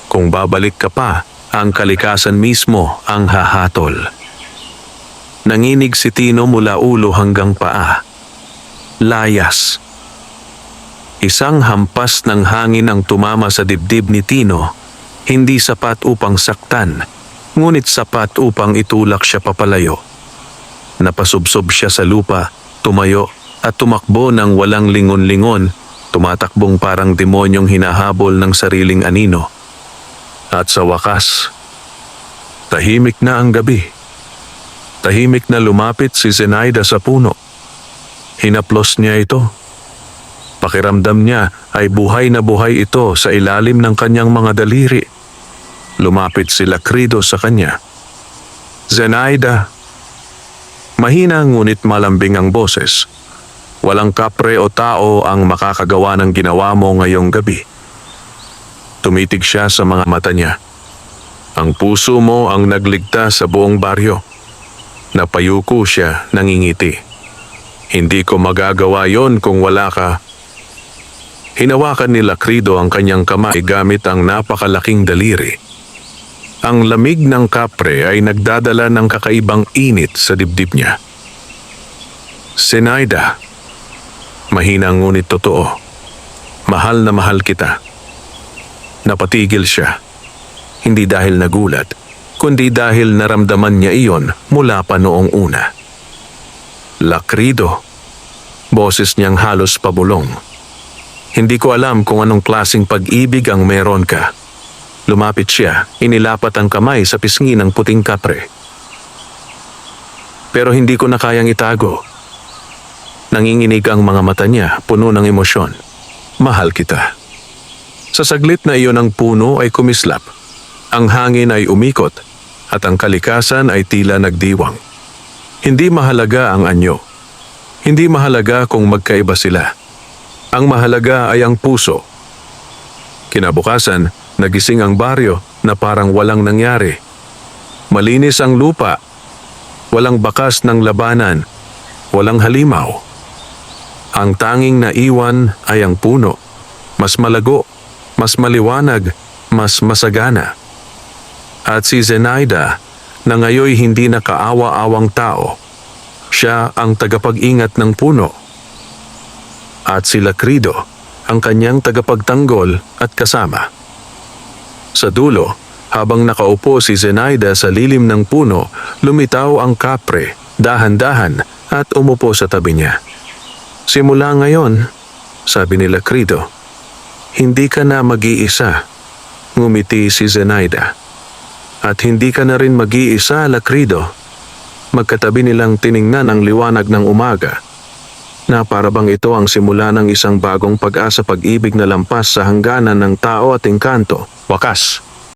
Kung babalik ka pa, ang kalikasan mismo ang hahatol. Nanginig si Tino mula ulo hanggang paa. Layas. Isang hampas ng hangin ang tumama sa dibdib ni Tino, hindi sapat upang saktan, ngunit sapat upang itulak siya papalayo. Napasubsob siya sa lupa, tumayo at tumakbo ng walang lingon-lingon, tumatakbong parang demonyong hinahabol ng sariling anino. At sa wakas, tahimik na ang gabi. Tahimik na lumapit si Zenaida sa puno. Hinaplos niya ito. Pakiramdam niya ay buhay na buhay ito sa ilalim ng kanyang mga daliri. Lumapit si Lakrido sa kanya. Zenaida. Mahina ngunit malambing ang boses. Walang kapre o tao ang makakagawa ng ginawa mo ngayong gabi. Tumitig siya sa mga mata niya. Ang puso mo ang nagligtas sa buong baryo. Napayuko siya, nangingiti. Hindi ko magagawa yon kung wala ka. Hinawakan ni Lakrido ang kanyang kamay gamit ang napakalaking daliri. Ang lamig ng kapre ay nagdadala ng kakaibang init sa dibdib niya. Zenaida, mahina ngunit totoo. Mahal na mahal kita. Napatigil siya. Hindi dahil nagulat, kundi dahil naramdaman niya iyon mula pa noong una. Lakrido, boses niyang halos pabulong. Hindi ko alam kung anong klaseng pag-ibig ang meron ka. Lumapit siya, inilapat ang kamay sa pisngi ng puting kapre. Pero hindi ko na kayang itago. Nanginginig ang mga mata niya, puno ng emosyon. Mahal kita. Sa saglit na iyon ang puno ay kumislap. Ang hangin ay umikot at ang kalikasan ay tila nagdiwang. Hindi mahalaga ang anyo. Hindi mahalaga kung magkaiba sila. Ang mahalaga ay ang puso. Kinabukasan, nagising ang baryo na parang walang nangyari. Malinis ang lupa. Walang bakas ng labanan. Walang halimaw. Ang tanging naiwan ay ang puno. Mas malago, mas maliwanag, mas masagana. At si Zenaida, na ngayoy hindi nakaawa-awang tao, siya ang tagapag-ingat ng puno. At si Lakrido, ang kanyang tagapagtanggol at kasama. Sa dulo, habang nakaupo si Zenaida sa lilim ng puno, lumitaw ang kapre, dahan-dahan at umupo sa tabi niya. Simula ngayon, sabi ni Lakrido, hindi ka na mag-iisa, ngumiti si Zenaida. At hindi ka na rin mag-iisa, Lakrido. Magkatabi nilang tiningnan ang liwanag ng umaga, na parabang ito ang simula ng isang bagong pag-asa pag-ibig na lampas sa hangganan ng tao at engkanto. Wakas.